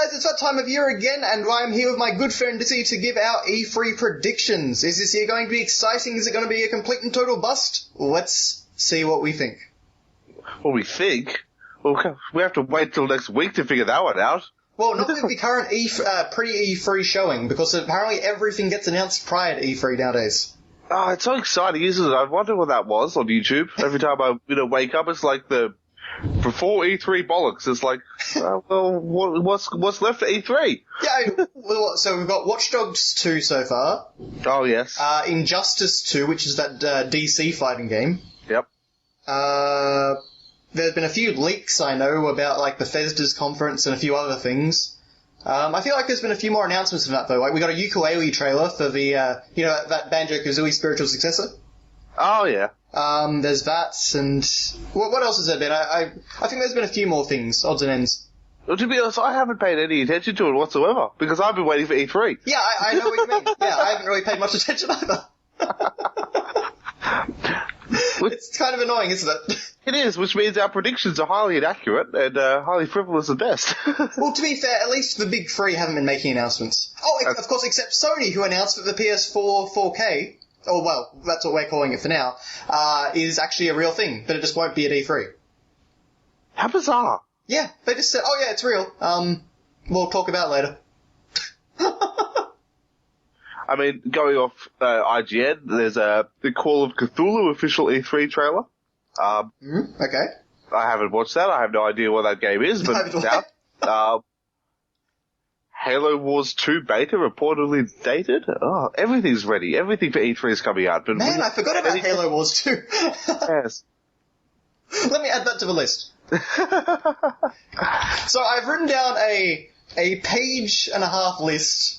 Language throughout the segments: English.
guys, it's that time of year again, and I'm here with my good friend Dizzy to give our E3 predictions. Is this year going to be exciting? Is it going to be a complete and total bust? Let's see what we think. What we think? Well, we have to wait till next week to figure that one out. Well, not with the current pre-E3 showing, because apparently everything gets announced prior to E3 nowadays. Oh, it's so exciting, isn't it? I wonder what that was on YouTube. Every time I wake up, it's like the before E3 bollocks. It's like, well, what's left for E3? Yeah, well, so we've got Watch Dogs 2 so far. Oh, yes. Injustice 2, which is that DC fighting game. Yep. There's been a few leaks, I know, about like Bethesda's conference and a few other things. I feel like there's been a few more announcements than that, though. Like, we got a Yooka-Laylee trailer for the, that Banjo-Kazooie spiritual successor. Oh, yeah. There's that, and what else has there been? I think there's been a few more things, odds and ends. Well, to be honest, I haven't paid any attention to it whatsoever, because I've been waiting for E3. Yeah, I know what you mean. Yeah, I haven't really paid much attention either. It's kind of annoying, isn't it? It is, which means our predictions are highly inaccurate and highly frivolous at best. Well, to be fair, at least the big three haven't been making announcements. Oh, of course, except Sony, who announced that the PS4 4K, or well, that's what we're calling it for now, is actually a real thing, but it just won't be at E3. How bizarre. Yeah, they just said, oh yeah, it's real. We'll talk about it later. I mean, going off IGN, there's the Call of Cthulhu official E3 trailer. Okay. I haven't watched that. I have no idea what that game is, but it's out. Halo Wars 2 beta reportedly dated. Oh, everything's ready. Everything for E3 is coming out. But man, I forgot about Halo Wars 2. Yes. Let me add that to the list. So I've written down a page and a half list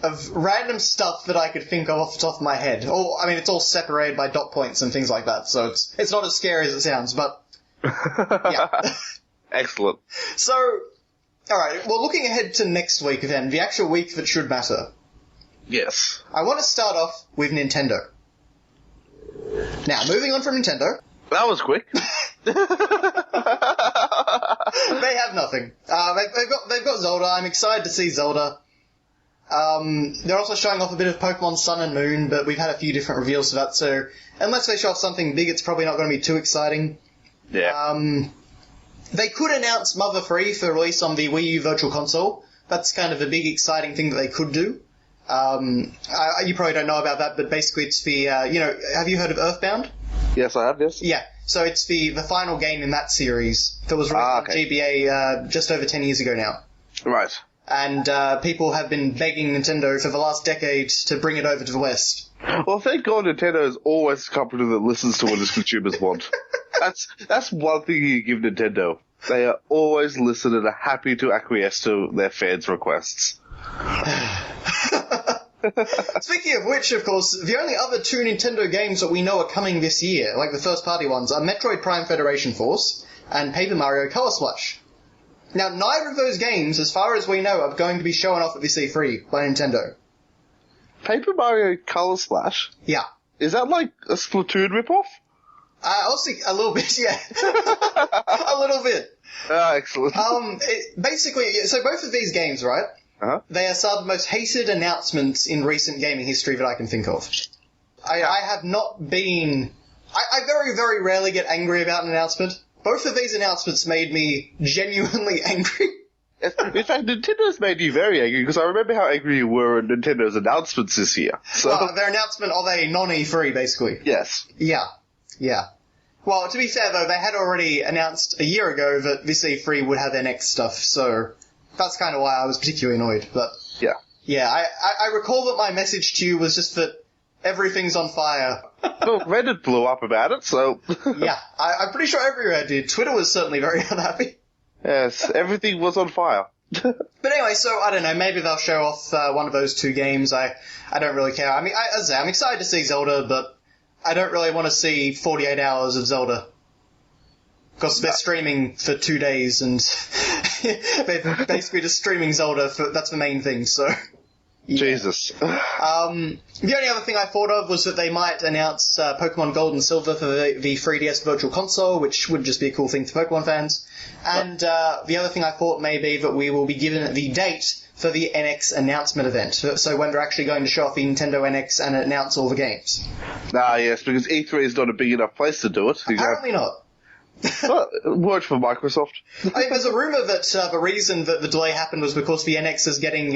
of random stuff that I could think of off the top of my head. I mean, it's all separated by dot points and things like that, so it's not as scary as it sounds, but yeah. Excellent. So, alright, well, looking ahead to next week then, the actual week that should matter. Yes. I want to start off with Nintendo. Now, moving on from Nintendo. That was quick. They have nothing. They've got Zelda. I'm excited to see Zelda. They're also showing off a bit of Pokemon Sun and Moon, but we've had a few different reveals for that, so unless they show off something big, it's probably not going to be too exciting. Yeah. They could announce Mother 3 for release on the Wii U Virtual Console. That's kind of a big, exciting thing that they could do. You probably don't know about that, but basically it's the, have you heard of Earthbound? Yes, I have, yes. Yeah, so it's the final game in that series that was released on GBA just over 10 years ago now. Right. And people have been begging Nintendo for the last decade to bring it over to the West. Well, thank God Nintendo is always a company that listens to what its consumers want. That's one thing you give Nintendo. They are always listened and are happy to acquiesce to their fans' requests. Speaking of which, of course, the only other two Nintendo games that we know are coming this year, like the first-party ones, are Metroid Prime Federation Force and Paper Mario Color Splash. Now, neither of those games, as far as we know, are going to be shown off at this E3 by Nintendo. Paper Mario Color Splash? Yeah. Is that like a Splatoon ripoff? Also, a little bit, yeah. A little bit. Excellent. Basically, so both of these games, right? Uh-huh. They are some of the most hated announcements in recent gaming history that I can think of. I have not been... I very, very rarely get angry about an announcement. Both of these announcements made me genuinely angry. In fact, Nintendo's made you very angry, because I remember how angry you were at Nintendo's announcements this year. So. Their announcement of a non-E3, basically. Yes. Yeah. Well, to be fair, though, they had already announced a year ago that this E3 would have their next stuff, so that's kind of why I was particularly annoyed. But yeah. Yeah, I recall that my message to you was just that everything's on fire. Well, Reddit blew up about it, so... Yeah, I'm pretty sure everywhere did. Twitter was certainly very unhappy. Yes, everything was on fire. But anyway, so, I don't know, maybe they'll show off one of those two games. I don't really care. I mean, as I say, I'm excited to see Zelda, but I don't really want to see 48 hours of Zelda. Because they're streaming for 2 days, and they're basically just streaming Zelda, that's the main thing, so... Jesus. The only other thing I thought of was that they might announce Pokemon Gold and Silver for the 3DS Virtual Console, which would just be a cool thing for Pokemon fans. And the other thing I thought may be that we will be given the date for the NX announcement event. So when they're actually going to show off the Nintendo NX and announce all the games. Yes, because E3 is not a big enough place to do it. Apparently not. Well, word for Microsoft. I mean, there's a rumor that the reason that the delay happened was because the NX is getting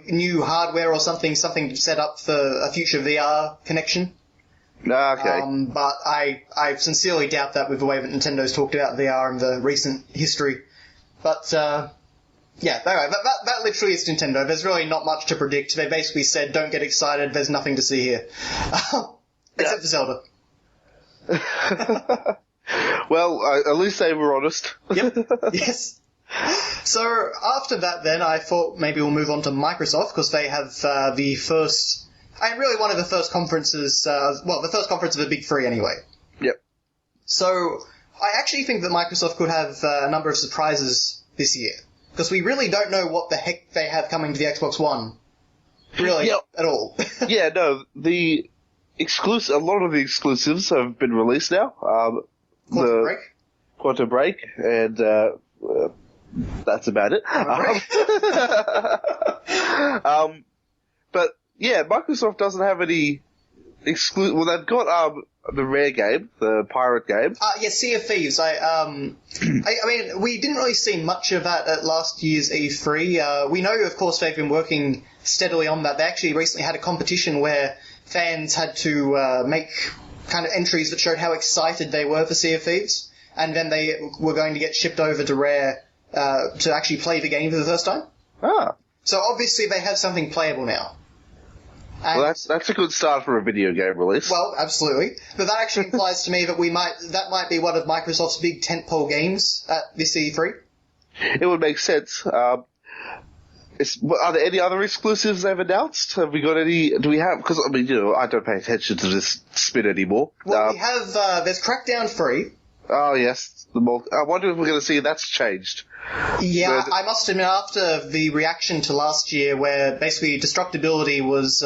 new hardware or something set up for a future VR connection. Okay. But I sincerely doubt that with the way that Nintendo's talked about VR in the recent history. But yeah, anyway, that literally is Nintendo. There's really not much to predict. They basically said, don't get excited, there's nothing to see here. Except for Zelda. Well, at least they were honest. Yep. Yes. So after that then, I thought maybe we'll move on to Microsoft, because they have the first... really one of the first conferences... the first conference of the Big Three anyway. Yep. So I actually think that Microsoft could have a number of surprises this year, because we really don't know what the heck they have coming to the Xbox One. Really, at all. Yeah, no, a lot of the exclusives have been released now. Quantum Break, and that's about it. But yeah, Microsoft doesn't have any exclusive. Well, they've got the Rare game, the pirate game. Sea of Thieves. I mean, we didn't really see much of that at last year's E3. We know, of course, they've been working steadily on that. They actually recently had a competition where fans had to make kind of entries that showed how excited they were for Sea of Thieves, and then they were going to get shipped over to Rare to actually play the game for the first time. So obviously they have something playable now. And, well, that's a good start for a video game release. Well, absolutely. But that actually implies to me that that might be one of Microsoft's big tentpole games at this E3. It would make sense. Are there any other exclusives they've announced? Have we got any? Do we have? Because I mean, I don't pay attention to this spin anymore. Well, we have. There's Crackdown 3. Oh yes, I wonder if we're going to see that's changed. Yeah, I must admit, after the reaction to last year, where basically destructibility was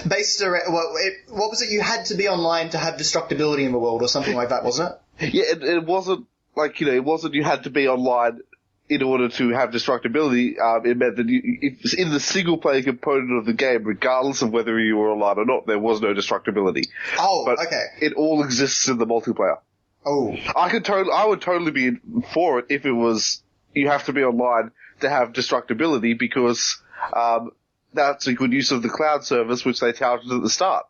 based around, what was it? You had to be online to have destructibility in the world, or something like that, wasn't it? Yeah, it wasn't like it wasn't you had to be online in order to have destructibility. It meant that if in the single player component of the game, regardless of whether you were online or not, there was no destructibility. Oh, but okay. It all exists in the multiplayer. Oh, I would totally be for it if it was you have to be online to have destructibility, because that's a good use of the cloud service which they touted at the start.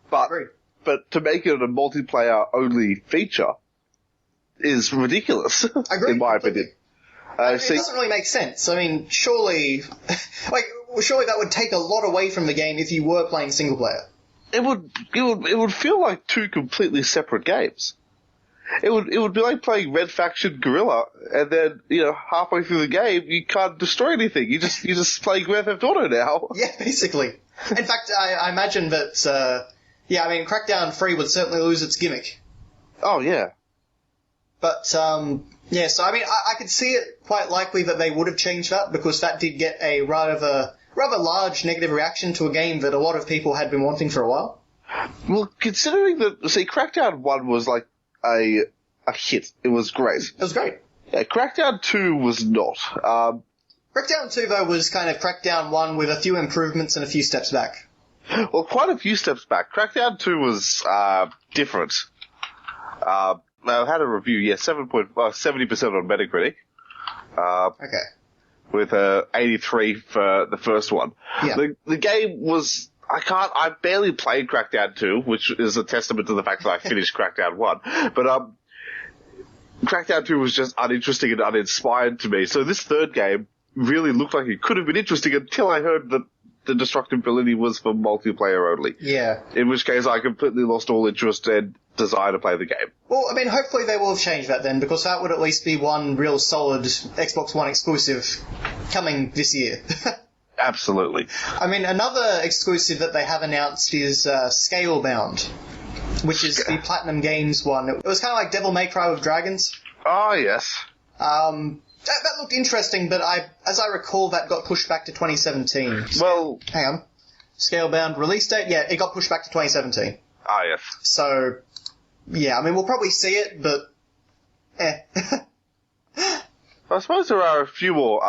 But to make it a multiplayer only feature is ridiculous, in my opinion. It doesn't really make sense. I mean, surely that would take a lot away from the game if you were playing single player. It would feel like two completely separate games. It would be like playing Red Faction Guerrilla, and then halfway through the game you can't destroy anything. You just play Grand Theft Auto now. Yeah, basically. In fact, I imagine that. Crackdown 3 would certainly lose its gimmick. Oh yeah. But yeah, so I mean, I could see it quite likely that they would have changed that, because that did get a rather large negative reaction to a game that a lot of people had been wanting for a while. Well, considering that, Crackdown 1 was like a hit. It was great. It was great. Yeah, Crackdown 2 was not. Crackdown 2, though, was kind of Crackdown 1 with a few improvements and a few steps back. Well, quite a few steps back. Crackdown 2 was different. I had a review, 70% on Metacritic. Okay. With 83 for the first one. Yeah. The game was... I barely played Crackdown 2, which is a testament to the fact that I finished Crackdown 1. But, Crackdown 2 was just uninteresting and uninspired to me. So this third game really looked like it could have been interesting until I heard that the destructibility was for multiplayer only. Yeah. In which case I completely lost all interest and desire to play the game. Well, I mean, hopefully they will have changed that then, because that would at least be one real solid Xbox One exclusive coming this year. Absolutely. I mean, another exclusive that they have announced is Scalebound, which is the Platinum Games one. It was kind of like Devil May Cry with dragons. Oh, yes. That looked interesting, but as I recall, that got pushed back to 2017. Well, hang on. Scalebound release date? Yeah, it got pushed back to 2017. Ah, yes. So, yeah, I mean, we'll probably see it, but I suppose there are a few more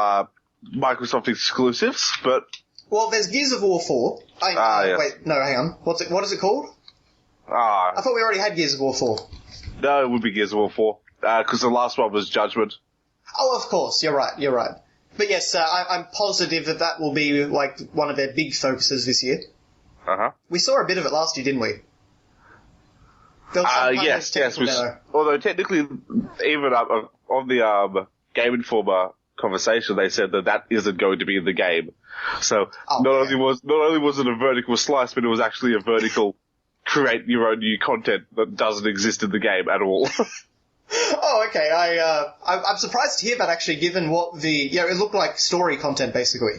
Microsoft exclusives, but... Well, there's Gears of War 4. Yes. Wait, no, hang on. What is it called? I thought we already had Gears of War 4. No, it would be Gears of War 4, because the last one was Judgment. Oh, of course, you're right. But yes, I'm positive that will be, like, one of their big focuses this year. Uh-huh. We saw a bit of it last year, didn't we? Yes. Although technically, even on the Game Informer conversation, they said that isn't going to be in the game. So not only was it a vertical slice, but it was actually a vertical create your own new content that doesn't exist in the game at all. Oh, okay. I'm surprised to hear that actually, given what it looked like story content basically.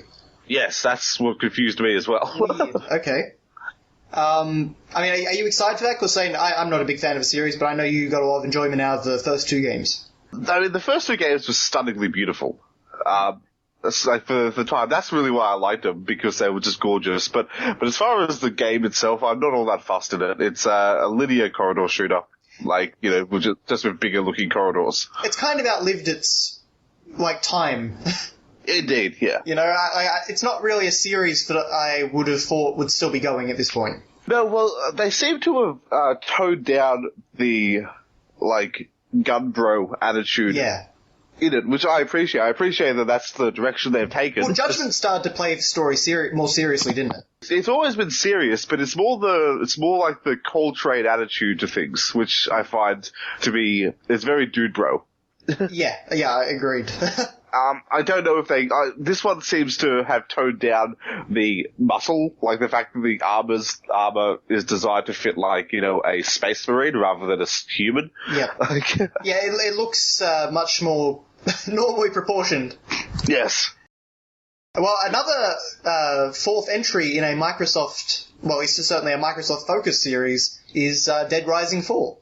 Yes, that's what confused me as well. Weird. Okay. I mean, are you excited for that? Because I'm not a big fan of the series, but I know you got a lot of enjoyment out of the first two games. I mean, the first two games were stunningly beautiful. That's like for the time. That's really why I liked them, because they were just gorgeous. But as far as the game itself, I'm not all that fussed in it. It's a linear corridor shooter, like just with bigger looking corridors. It's kind of outlived its time. Indeed, yeah. It's not really a series that I would have thought would still be going at this point. No, well, they seem to have toned down the gun bro attitude. Yeah. In it, which I appreciate. I appreciate that that's the direction they've taken. Well, Judgment started to play the story more seriously, didn't it? It's always been serious, but it's more like the cold trade attitude to things, which I find to be, it's very dude bro. Yeah, I agreed. I don't know if this one seems to have toned down the muscle, like the fact that the armor is designed to fit a space marine rather than a human. Yeah. Yeah, it looks much more normally proportioned. Yes. Well, another fourth entry in a Microsoft, well, it's certainly a Microsoft-focused series, is Dead Rising 4.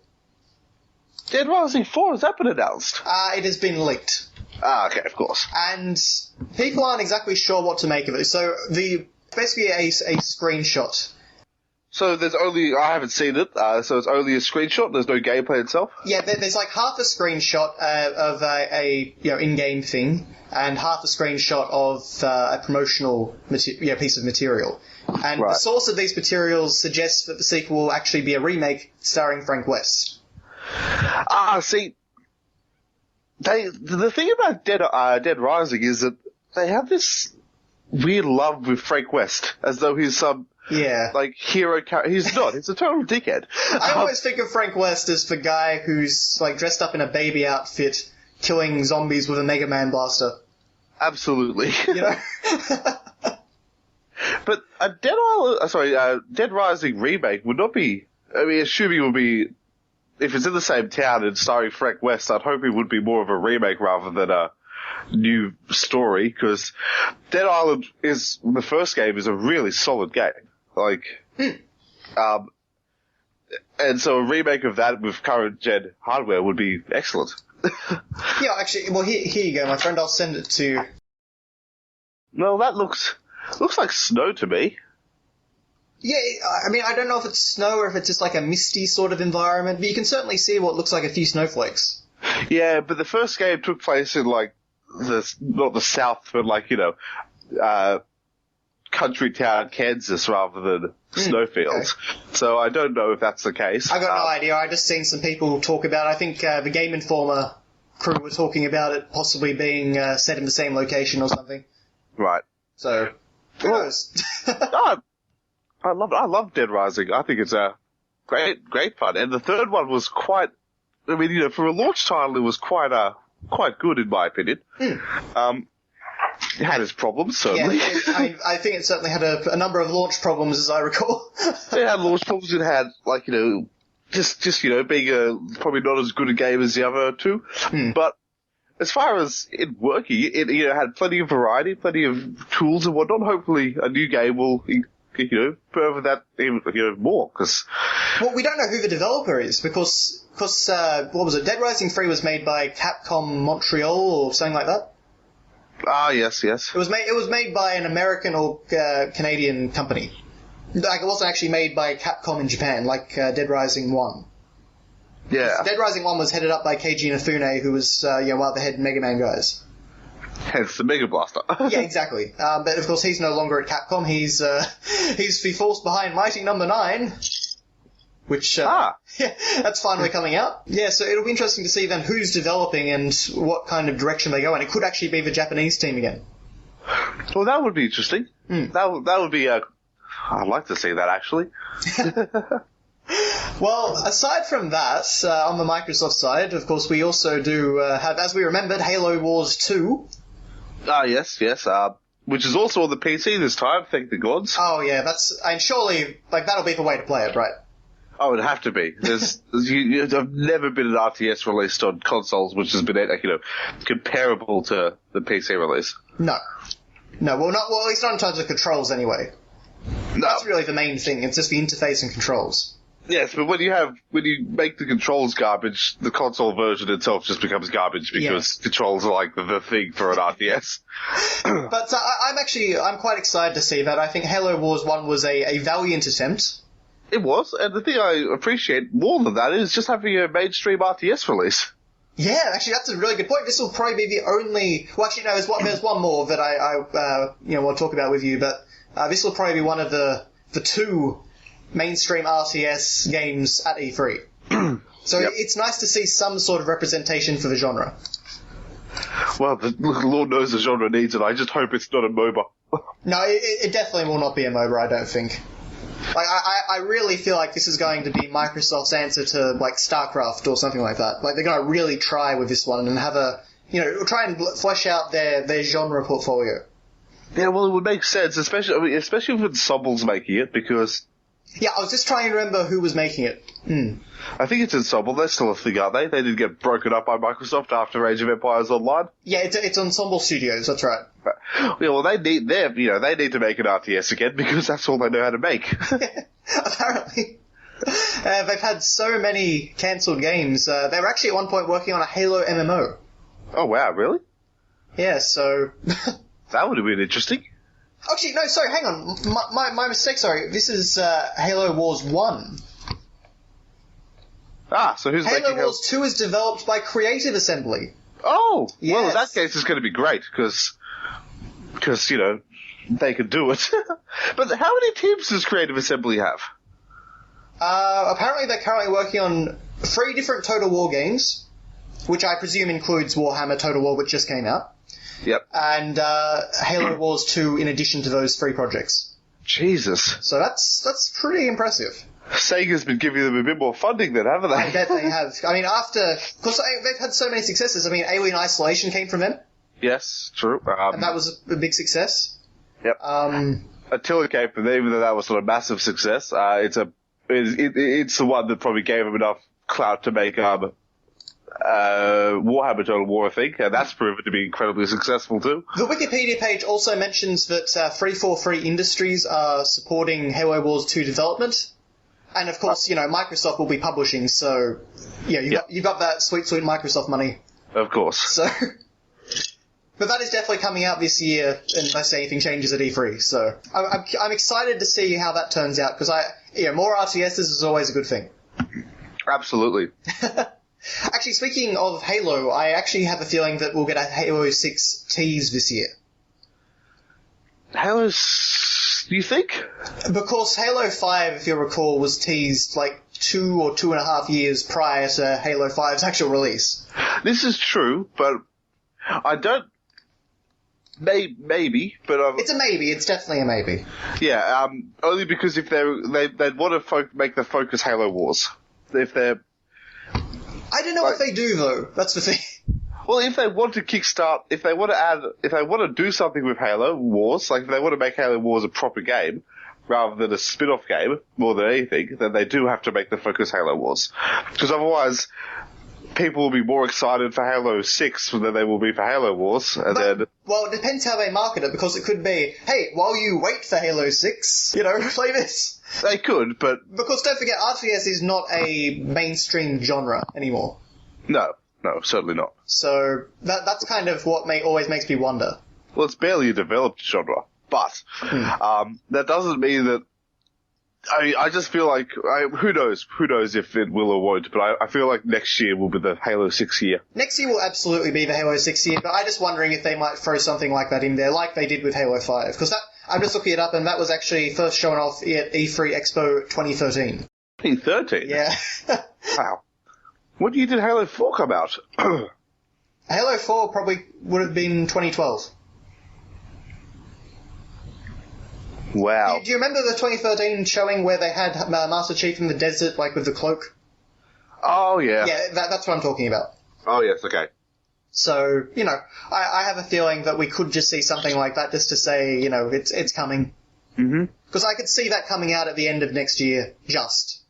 Dead Rising 4, has that been announced? It has been leaked. Okay, of course. And people aren't exactly sure what to make of it. So basically a screenshot. So I haven't seen it, so it's only a screenshot, there's no gameplay itself? Yeah, there's half a screenshot of a in-game thing, and half a screenshot of a promotional piece of material. And The source of these materials suggests that the sequel will actually be a remake starring Frank West. See, the thing about Dead Rising is that they have this weird love with Frank West, as though he's some hero character. He's not. He's a total dickhead. I always think of Frank West as the guy who's dressed up in a baby outfit, killing zombies with a Mega Man blaster. Absolutely. But a Dead Rising remake would not be. I mean, assuming it would be. If it's in the same town and starring Frank West, I'd hope it would be more of a remake rather than a new story, because Dead Island the first game is a really solid game. And so a remake of that with current gen hardware would be excellent. Yeah, actually, well, here you go, my friend, I'll send it to you. Well, that looks like snow to me. Yeah, I mean, I don't know if it's snow or if it's just a misty sort of environment, but you can certainly see what looks like a few snowflakes. Yeah, but the first game took place in not the South, but country town Kansas rather than snowfields. Okay. So I don't know if that's the case. I got no idea. I just seen some people talk about it. I think the Game Informer crew were talking about it possibly being set in the same location or something. Right. So, who knows? I love Dead Rising. I think it's a great fun. And the third one was quite, for a launch title, it was quite good in my opinion. It had its problems, certainly. Yeah, I think it certainly had a number of launch problems, as I recall. It had launch problems. It had, just being probably not as good a game as the other two. But as far as it working, it had plenty of variety, plenty of tools and whatnot. Hopefully a new game will further that even more, because... Well, we don't know who the developer is, because what was it? Dead Rising 3 was made by Capcom Montreal or something like that. Ah, yes. It was made by an American or Canadian company. Like, it wasn't actually made by Capcom in Japan, like Dead Rising 1. Yeah. Dead Rising 1 was headed up by Keiji Inafune, who was one of the head Mega Man guys. Hence the Mega Blaster. Yeah, exactly. But of course, he's no longer at Capcom. He's the force behind Mighty Number 9, which yeah, that's finally coming out. Yeah, so it'll be interesting to see then who's developing and what kind of direction they go. And it could actually be the Japanese team again. Well, that would be interesting. That would be. I'd like to see that actually. Well, aside from that, on the Microsoft side, of course, we also do have, as we remembered, Halo Wars 2. Ah, yes. Which is also on the PC this time, thank the gods. Oh, yeah, and surely, that'll be the way to play it, right? Oh, it'd have to be. I've never been an RTS released on consoles which has been, comparable to the PC release. No, well, at least not in terms of controls anyway. No. That's really the main thing, it's just the interface and controls. Yes, but when you make the controls garbage, the console version itself just becomes garbage because controls are like the thing for an RTS. But I'm quite excited to see that. I think Halo Wars 1 was a valiant attempt. It was, and the thing I appreciate more than that is just having a mainstream RTS release. Yeah, actually, that's a really good point. This will probably be the only... Well, actually, no, there's one more that I want to talk about with you, but this will probably be one of the two mainstream RTS games at E3. So It's nice to see some sort of representation for the genre. Well, the Lord knows the genre needs it. I just hope it's not a MOBA. No, it definitely will not be a MOBA, I don't think. I really feel like this is going to be Microsoft's answer to, StarCraft or something like that. They're going to really try with this one and have try and flesh out their genre portfolio. Yeah, well, it would make sense, especially if Ensemble's making it, because... Yeah, I was just trying to remember who was making it. I think it's Ensemble. They're still a thing, aren't they? They did get broken up by Microsoft after Age of Empires Online. Yeah, it's Ensemble Studios. That's right. Yeah, well, they need to make an RTS again because that's all they know how to make. Apparently, they've had so many cancelled games. They were actually at one point working on a Halo MMO. Oh wow, really? Yeah. So that would have been interesting. Actually, no, sorry, hang on. My mistake, sorry. This is Halo Wars 1. So who's Halo making Wars 2 is developed by Creative Assembly. Oh! Yes. Well, in that case, it's going to be great, because they can do it. But how many teams does Creative Assembly have? Apparently they're currently working on 3 different Total War games, which I presume includes Warhammer Total War, which just came out. Yep. And Halo Wars 2 in addition to those 3 projects. Jesus. So that's pretty impressive. Sega's been giving them a bit more funding then, haven't they? I bet they have. I mean, because they've had so many successes. I mean, Alien Isolation came from them. Yes, true. And that was a big success. Yep. Until it came from them, even though that was sort of massive success, it's the one that probably gave them enough clout to make Warhammer Total War, I think, and that's proven to be incredibly successful too. The Wikipedia page also mentions that 343 Industries are supporting Halo Wars 2 development, and of course, Microsoft will be publishing, so you've got that sweet Microsoft money. Of course. So, but that is definitely coming out this year, unless anything changes at E3. So I'm excited to see how that turns out, because more RTSs is always a good thing. Absolutely. Actually, speaking of Halo, I actually have a feeling that we'll get a Halo 6 tease this year. Do you think? Because Halo 5, if you recall, was teased 2 or 2.5 years prior to Halo 5's actual release. This is true, but I don't... Maybe, but... It's a maybe, it's definitely a maybe. Yeah, only because if they'd want to make the focus Halo Wars. If they're... I don't know if they do, though. That's the thing. Well, if they want to kickstart, if they want to do something with Halo Wars, if they want to make Halo Wars a proper game, rather than a spin-off game, more than anything, then they do have to make the focus Halo Wars. Because otherwise, people will be more excited for Halo 6 than they will be for Halo Wars, and then... Well, it depends how they market it, because it could be, hey, while you wait for Halo 6, play this. They could, but... Because don't forget, RTS is not a mainstream genre anymore. No, certainly not. So, that's kind of what always makes me wonder. Well, it's barely a developed genre, but that doesn't mean that... I just feel like, who knows if it will or won't, but I feel like next year will be the Halo 6 year. Next year will absolutely be the Halo 6 year, but I'm just wondering if they might throw something like that in there, like they did with Halo 5. Because I'm just looking it up, and that was actually first shown off at E3 Expo 2013. 2013? Yeah. Wow. What year did Halo 4 come out? Halo 4 probably would have been 2012. Wow. Do you remember the 2013 showing where they had Master Chief in the desert, like with the cloak? Oh, yeah. Yeah, that's what I'm talking about. Oh, yes, okay. So, I have a feeling that we could just see something like that just to say, it's coming. Mm-hmm. Because I could see that coming out at the end of next year, just.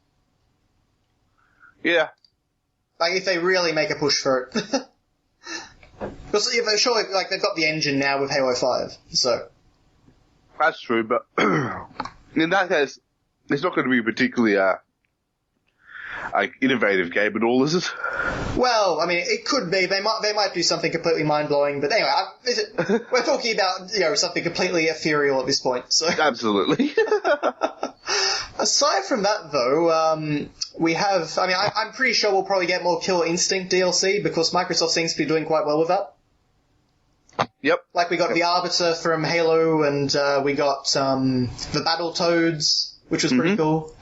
Yeah. Like, if they really make a push for it. Because, surely, they've got the engine now with Halo 5, so... That's true, but in that case, it's not going to be a particularly innovative game at all, is it? Well, I mean, it could be. They might do something completely mind-blowing, but anyway, we're talking about something completely ethereal at this point. So absolutely. Aside from that, though, we have. I mean, I'm pretty sure we'll probably get more Killer Instinct DLC because Microsoft seems to be doing quite well with that. Yep. Like, we got the Arbiter from Halo, and we got the Battletoads, which was pretty cool.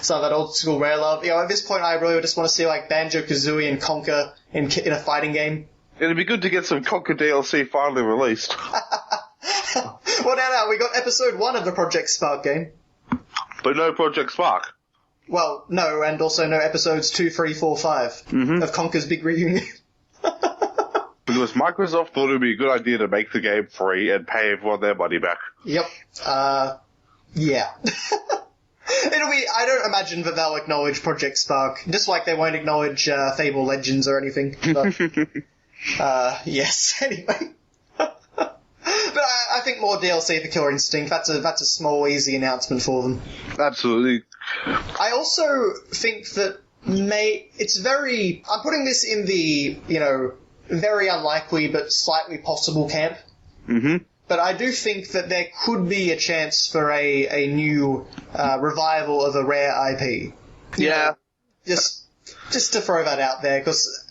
Some of that old school Rare love. At this point, I really just want to see, Banjo-Kazooie and Conker in a fighting game. It'd be good to get some Conker DLC finally released. Well, now, we got episode 1 of the Project Spark game. But no Project Spark. Well, no, and also no episodes 2, 3, 4, 5 of Conker's Big Reunion. Because Microsoft thought it would be a good idea to make the game free and pay everyone their money back. Yep. Yeah. I don't imagine that they'll acknowledge Project Spark, just like they won't acknowledge Fable Legends or anything. But, yes, anyway. But I think more DLC for Killer Instinct, that's a small, easy announcement for them. Absolutely. I also think that I'm putting this in the, very unlikely but slightly possible camp. Mm-hmm. But I do think that there could be a chance for a new revival of a Rare IP. Yeah. Just to throw that out there, because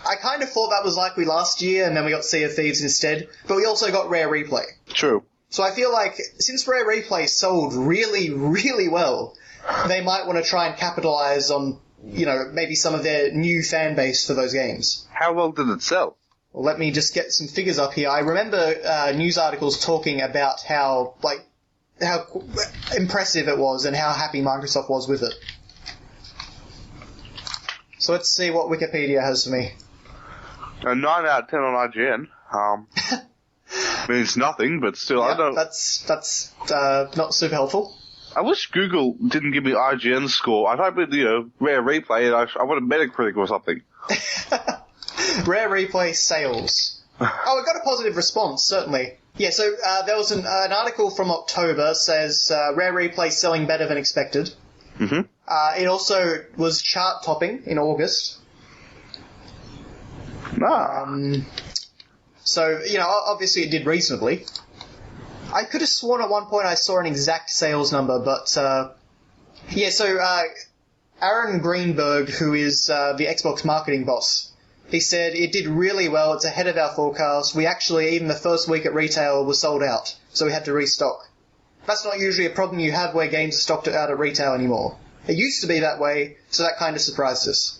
I kind of thought that was likely last year, and then we got Sea of Thieves instead, but we also got Rare Replay. True. So I feel like, since Rare Replay sold really, really well, they might want to try and capitalize on, maybe some of their new fan base for those games. How well did it sell? Well, let me just get some figures up here. I remember news articles talking about how impressive it was and how happy Microsoft was with it. So let's see what Wikipedia has for me. A 9 out of 10 on IGN. Means nothing, but still, Yeah, I don't... That's not super helpful. I wish Google didn't give me IGN score. I type in, Rare Replay, and I want a Metacritic or something. Rare Replay sales. Oh, it got a positive response, certainly. Yeah, so there was an article from October says Rare Replay selling better than expected. Mm-hmm. It also was chart topping in August. So, obviously it did reasonably. I could have sworn at one point I saw an exact sales number, but Aaron Greenberg, who is the Xbox marketing boss, he said it did really well, it's ahead of our forecast. We actually, even the first week at retail, was sold out, so we had to restock. That's not usually a problem you have where games are stocked out at retail anymore. It used to be that way, so that kind of surprised us.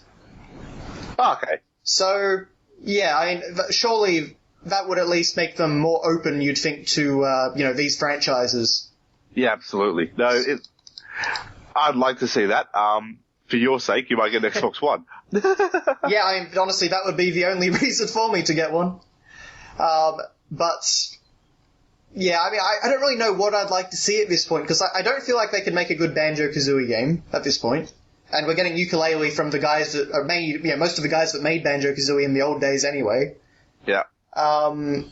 Okay. So, yeah, I mean, surely that would at least make them more open, you'd think, to, these franchises. Yeah, absolutely. No, I'd like to see that. For your sake, you might get an Xbox One. Yeah, I mean, honestly, that would be the only reason for me to get one. But, yeah, I mean, I don't really know what I'd like to see at this point, because I don't feel like they could make a good Banjo-Kazooie game at this point. And we're getting Yooka-Laylee from the guys that are made, most of the guys that made Banjo-Kazooie in the old days anyway. Yeah. Conker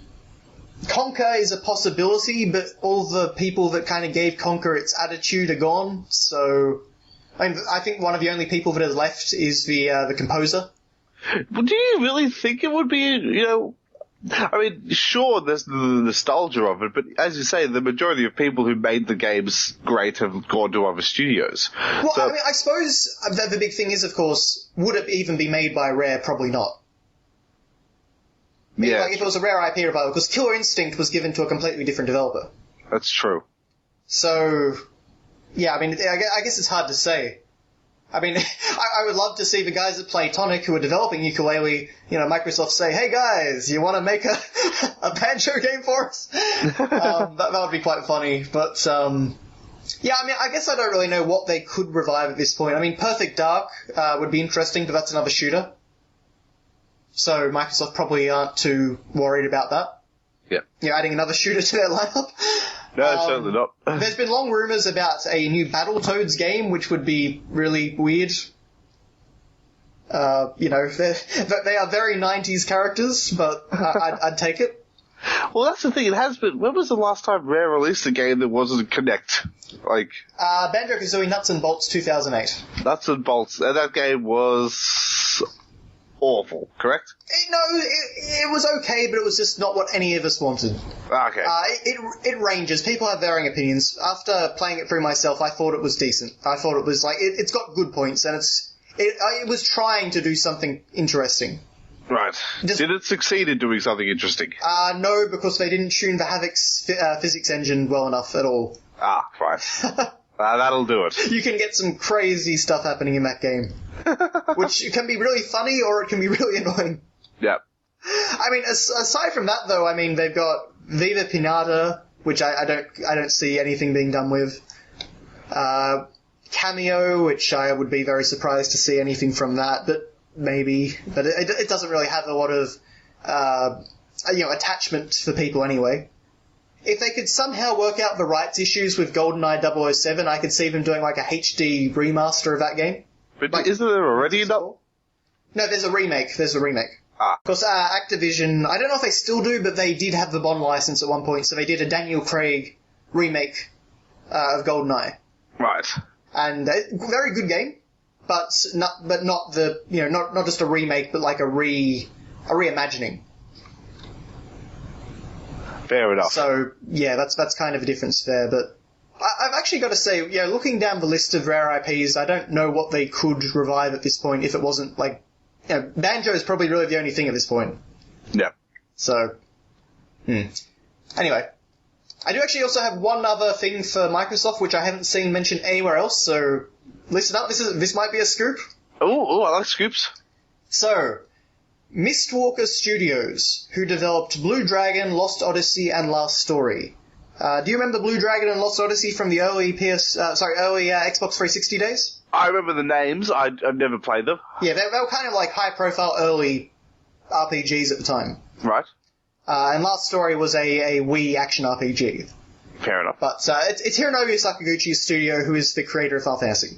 is a possibility, but all the people that kind of gave Conker its attitude are gone, so... I think one of the only people that is left is the composer. Well, do you really think it would be, sure, there's the nostalgia of it, but as you say, the majority of people who made the games great have gone to other studios. Well, so, I suppose the big thing is, of course, would it even be made by Rare? Probably not. Yeah. If it was a Rare IP revival, because Killer Instinct was given to a completely different developer. That's true. So, yeah, I guess it's hard to say. I would love to see the guys at Playtonic who are developing Yooka-Laylee, Microsoft say, hey guys, you want to make a Banjo game for us? That would be quite funny, but, I guess I don't really know what they could revive at this point. Perfect Dark, would be interesting, but that's another shooter. So Microsoft probably aren't too worried about that. Yeah. Adding another shooter to their lineup. No, certainly not. There's been long rumours about a new Battletoads game, which would be really weird. They are very 90s characters, but I'd take it. Well, that's the thing, it has been. When was the last time Rare released a game that wasn't Kinect? Banjo-Kazooie Nuts and Bolts 2008. Nuts and Bolts, and that game was awful, correct? It was okay, but it was just not what any of us wanted. Okay. It ranges. People have varying opinions. After playing it through myself, I thought it was decent. I thought it was it's got good points, and it was trying to do something interesting. Right. Did it succeed in doing something interesting? No, because they didn't tune the Havoc's physics engine well enough at all. Right. That'll do it. You can get some crazy stuff happening in that game. Which can be really funny, or it can be really annoying. Yep. Aside from that, though, they've got Viva Pinata, which I don't see anything being done with. Cameo, which I would be very surprised to see anything from that, but maybe. But it doesn't really have a lot of, attachment for people anyway. If they could somehow work out the rights issues with GoldenEye 007, I could see them doing a HD remaster of that game. But isn't there already enough? No, there's a remake. Because Activision, I don't know if they still do, but they did have the Bond license at one point, so they did a Daniel Craig remake of GoldenEye. Right. And very good game, but not the not just a remake, but a reimagining. Fair enough. So yeah, that's kind of a difference there, but I've actually got to say, looking down the list of Rare IPs, I don't know what they could revive at this point if it wasn't Banjo is probably really the only thing at this point. Yeah. So, Anyway, I do actually also have one other thing for Microsoft, which I haven't seen mentioned anywhere else, so listen up, this might be a scoop. Oh, I like scoops. So, Mistwalker Studios, who developed Blue Dragon, Lost Odyssey, and Last Story. Do you remember Blue Dragon and Lost Odyssey from the early Xbox 360 days? I remember the names. I've never played them. Yeah, they were kind of high-profile early RPGs at the time. Right. And Last Story was a Wii action RPG. Fair enough. But it's Hironobu Sakaguchi's studio, who is the creator of Final Fantasy.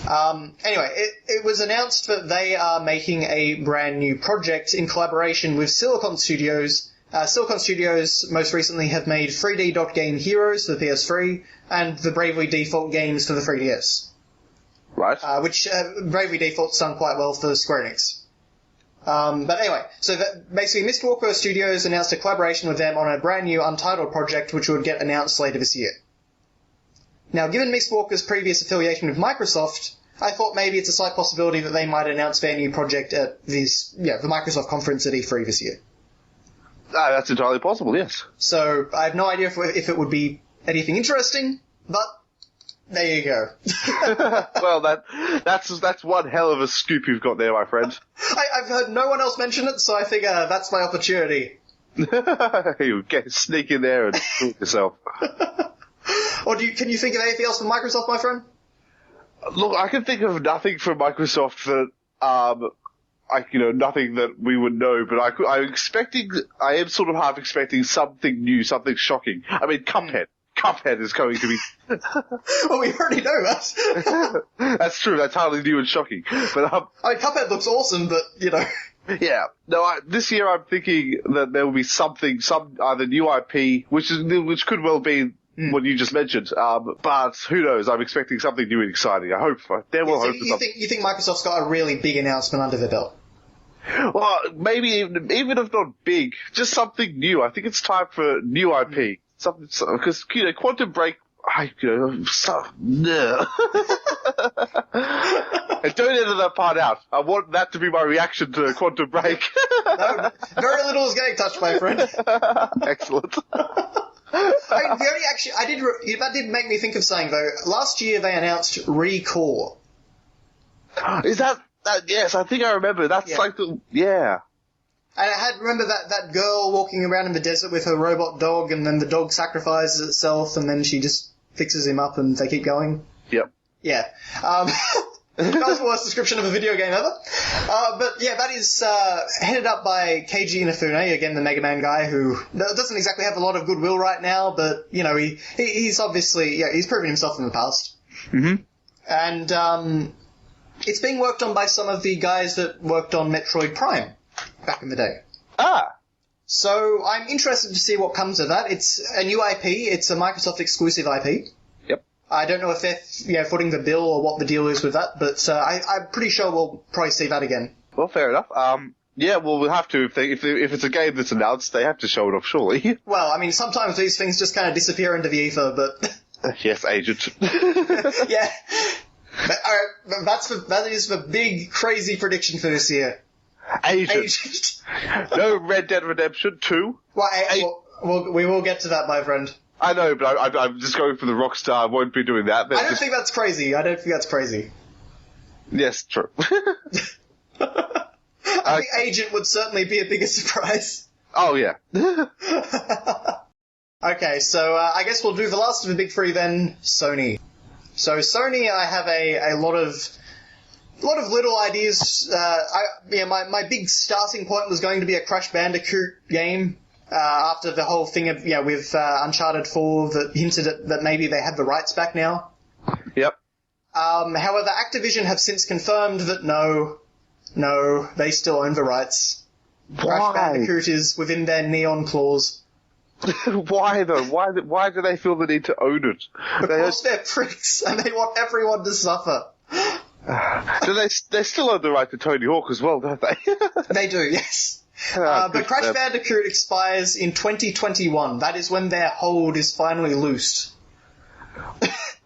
Anyway, it was announced that they are making a brand new project in collaboration with Silicon Studios. Silicon Studios most recently have made 3D Dot Game Heroes for the PS3 and the Bravely Default games for the 3DS. Right. Which Bravely Default's done quite well for Square Enix. But anyway, so basically Mistwalker Studios announced a collaboration with them on a brand new Untitled project which would get announced later this year. Now, given Mistwalker's previous affiliation with Microsoft, I thought maybe it's a slight possibility that they might announce their new project at the Microsoft conference at E3 this year. That's entirely possible, yes. So, I have no idea if it would be anything interesting, but there you go. Well, that's one hell of a scoop you've got there, my friend. I've heard no one else mention it, so I figure that's my opportunity. You sneak in there and fool yourself. Or can you think of anything else from Microsoft, my friend? Look, I can think of nothing from Microsoft that, nothing that we would know, but I am sort of half expecting something new, something shocking. I mean, Cuphead. Cuphead is going to be... Well, we already know that. That's true, that's hardly new and shocking. But, I mean, Cuphead looks awesome, but, yeah. No, this year I'm thinking that there will be some either new IP, which could well be what you just mentioned. But who knows? I'm expecting something new and exciting. I hope. There will hope. You think Microsoft's got a really big announcement under their belt? Well, maybe even if not big, just something new. I think it's time for new IP. Something, because Quantum Break. And don't edit that part out. I want that to be my reaction to Quantum Break. No, very little is getting touched, my friend. Excellent. That did make me think of something though. Last year they announced Recore. Is that yes, I think I remember. That's And it had, remember that girl walking around in the desert with her robot dog, and then the dog sacrifices itself, and then she just fixes him up and they keep going? Yep. Yeah. That was the worst description of a video game ever. But yeah, that is headed up by Keiji Inafune, again the Mega Man guy, who doesn't exactly have a lot of goodwill right now, but, he's obviously, he's proven himself in the past. Mm-hmm. And it's being worked on by some of the guys that worked on Metroid Prime back in the day. Ah! So I'm interested to see what comes of that. It's a new IP. It's a Microsoft exclusive IP. Yep. I don't know if they're footing the bill or what the deal is with that, but I'm pretty sure we'll probably see that again. Well, fair enough. Yeah, well, we'll have to. If it's a game that's announced, they have to show it off, surely. Well, I mean, sometimes these things just kind of disappear into the ether, but... Yes, Agent. Yeah. That is the big, crazy prediction for this year. Agent. No Red Dead Redemption 2. Well, we will get to that, my friend. I know, but I'm just going for the Rockstar. I won't be doing that. I don't think that's crazy. Yes, true. I think Agent would certainly be a bigger surprise. Oh, yeah. Okay, so I guess we'll do the last of the big three then, Sony. So Sony, I have a lot of little ideas. My big starting point was going to be a Crash Bandicoot game. After the whole thing of, with Uncharted 4 that hinted at that maybe they had the rights back now. Yep. However, Activision have since confirmed that no, they still own the rights. Why? Crash Bandicoot is within their neon clause. Why though? Why do they feel the need to own it? Because they're pricks and they want everyone to suffer. Do they still own the right to Tony Hawk as well, don't they? They do, yes. But Crash Bandicoot expires in 2021. That is when their hold is finally loosed.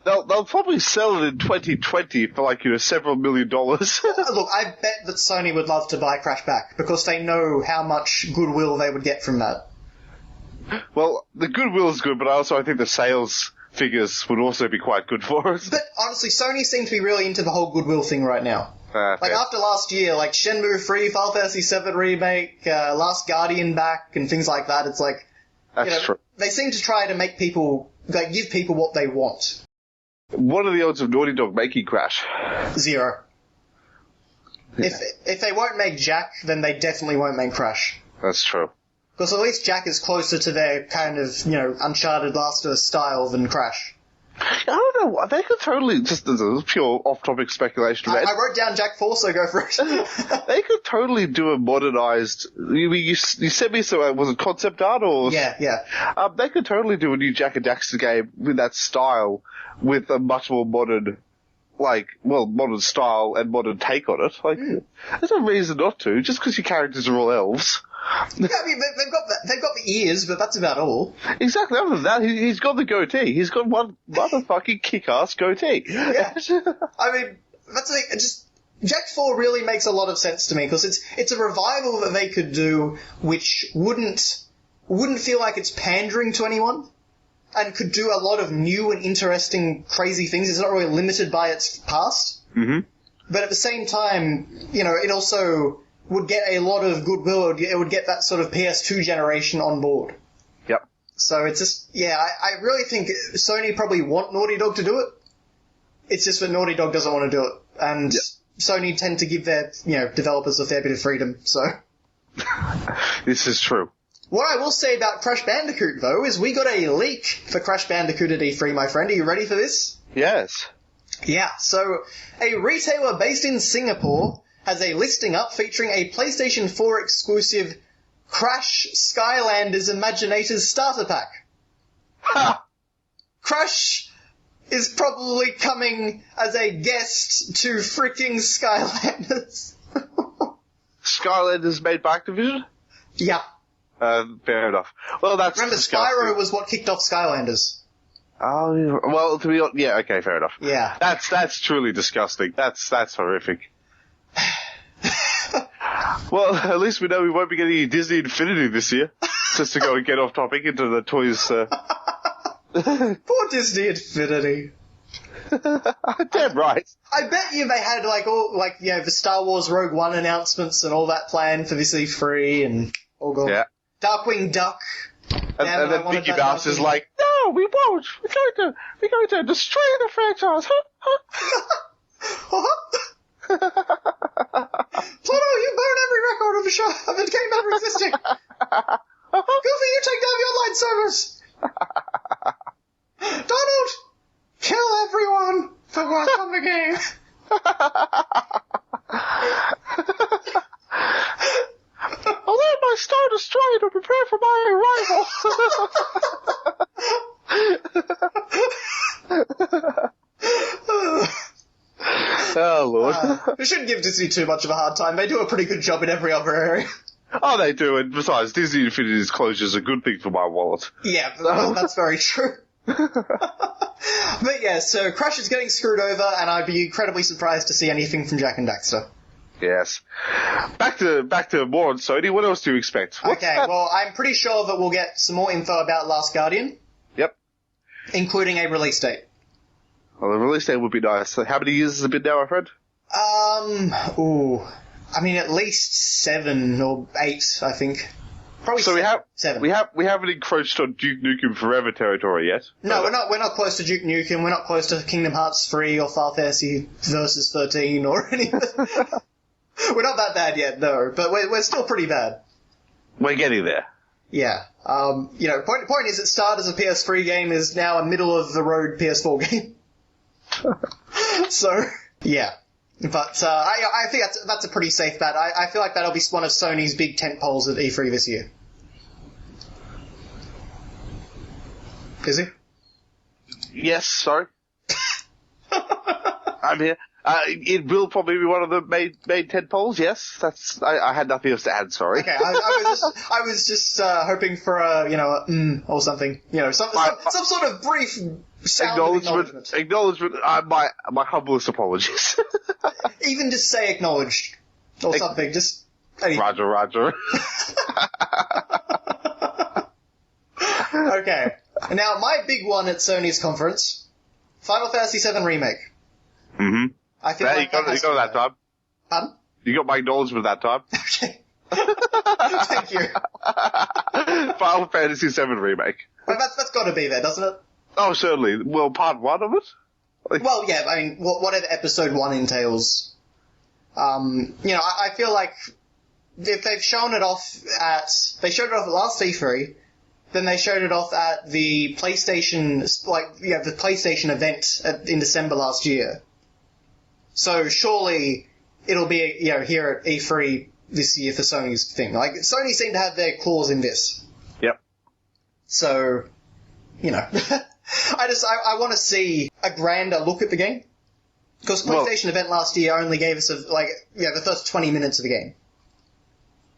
They'll probably sell it in 2020 for several $1 million. Look, I bet that Sony would love to buy Crash back because they know how much goodwill they would get from that. Well, the goodwill is good, but I think the sales figures would also be quite good for us. But honestly, Sony seems to be really into the whole goodwill thing right now. After last year, Shenmue 3, Final Fantasy VII Remake, Last Guardian back, and things like that, it's That's true. They seem to try to make people, give people what they want. What are the odds of Naughty Dog making Crash? 0. Yeah. If they won't make Jack, then they definitely won't make Crash. That's true. Because at least Jack is closer to their kind of, Uncharted Last of Us style than Crash. I don't know. They could totally, just as a pure off-topic speculation. I wrote down Jack 4, so go for it. They could totally do a modernized... You sent me some... Was it concept art or... Yeah. They could totally do a new Jack and Daxter game with that style, with a much more modern... modern style and modern take on it. There's no reason not to, just because your characters are all elves. Yeah, I mean, they've got the ears, but that's about all. Exactly. Other than that, he's got the goatee. He's got one motherfucking kick-ass goatee. Yeah. I mean, that's the thing. Jack 4 really makes a lot of sense to me, because it's a revival that they could do which wouldn't feel like it's pandering to anyone, and could do a lot of new and interesting, crazy things. It's not really limited by its past. Mm-hmm. But at the same time, it also would get a lot of goodwill. It would get that sort of PS2 generation on board. Yep. So it's just, I really think Sony probably want Naughty Dog to do it. It's just that Naughty Dog doesn't want to do it. And Sony tend to give their, developers a fair bit of freedom, so. This is true. What I will say about Crash Bandicoot, though, is we got a leak for Crash Bandicoot at E3, my friend. Are you ready for this? Yes. Yeah, so a retailer based in Singapore has a listing up featuring a PlayStation 4 exclusive Crash Skylanders Imaginators starter pack. Ha! Crash is probably coming as a guest to freaking Skylanders. Skylanders made by Activision? Yeah. Fair enough. Well, that's Remember, disgusting. Spyro was what kicked off Skylanders. Oh, well, to be honest, yeah, okay, fair enough. Yeah. That's truly disgusting. That's horrific. Well, at least we know we won't be getting any Disney Infinity this year. Just to go and get off topic into the toys. Poor Disney Infinity. Damn right. I bet you they had the Star Wars Rogue One announcements and all that planned for this E3 and all gone. Yeah. Darkwing Duck. And then Mickey Mouse is like, no, we won't. We're going to destroy the franchise. Pluto, you burned every record of the game ever existing. Goofy, you take down the online servers. Donald, kill everyone for work on the game. I'll let my Star Destroyer to prepare for my arrival. Oh, Lord. We shouldn't give Disney too much of a hard time. They do a pretty good job in every other area. Oh, they do, and besides, Disney Infinity's closure is a good thing for my wallet. Yeah, that's very true. But yeah, so Crash is getting screwed over, and I'd be incredibly surprised to see anything from Jak and Daxter. Yes. Back to more on Sony. What else do you expect? Well, I'm pretty sure that we'll get some more info about Last Guardian. Yep. Including a release date. Well, the release date would be nice. How many years has it been now, my friend? At least 7 or 8, I think. Probably so 7. We haven't encroached on Duke Nukem Forever territory yet. No, we're not close to Duke Nukem. We're not close to Kingdom Hearts 3 or Final Fantasy Versus 13 or anything. We're not that bad yet, no, but we're still pretty bad. We're getting there. Yeah. Point is, it started as a PS3 game, is now a middle-of-the-road PS4 game. So, yeah. But I think that's a pretty safe bet. I feel like that'll be one of Sony's big tentpoles at E3 this year. Is it? Yes, sorry. I'm here. It will probably be one of the main tentpoles, yes. I had nothing else to add, sorry. Okay, I was just hoping for or something. Some sort of brief sound acknowledgement. My humblest apologies. Even just say acknowledged or something. Just anything. Roger. Okay. Now, my big one at Sony's conference, Final Fantasy VII Remake. Mm-hmm. I feel you got that time. Pardon? You got my acknowledgement that time. Okay. Thank you. Final Fantasy VII Remake. Well, that's got to be there, doesn't it? Oh, certainly. Well, part 1 of it? Well, yeah, I mean, whatever episode 1 entails. I feel like if they've shown it off they showed it off at last E3, then they showed it off at the PlayStation, the PlayStation event in December last year. So surely it'll be, here at E3 this year for Sony's thing. Like, Sony seem to have their claws in this. Yep. So, I want to see a grander look at the game. Because PlayStation event last year only gave us the first 20 minutes of the game.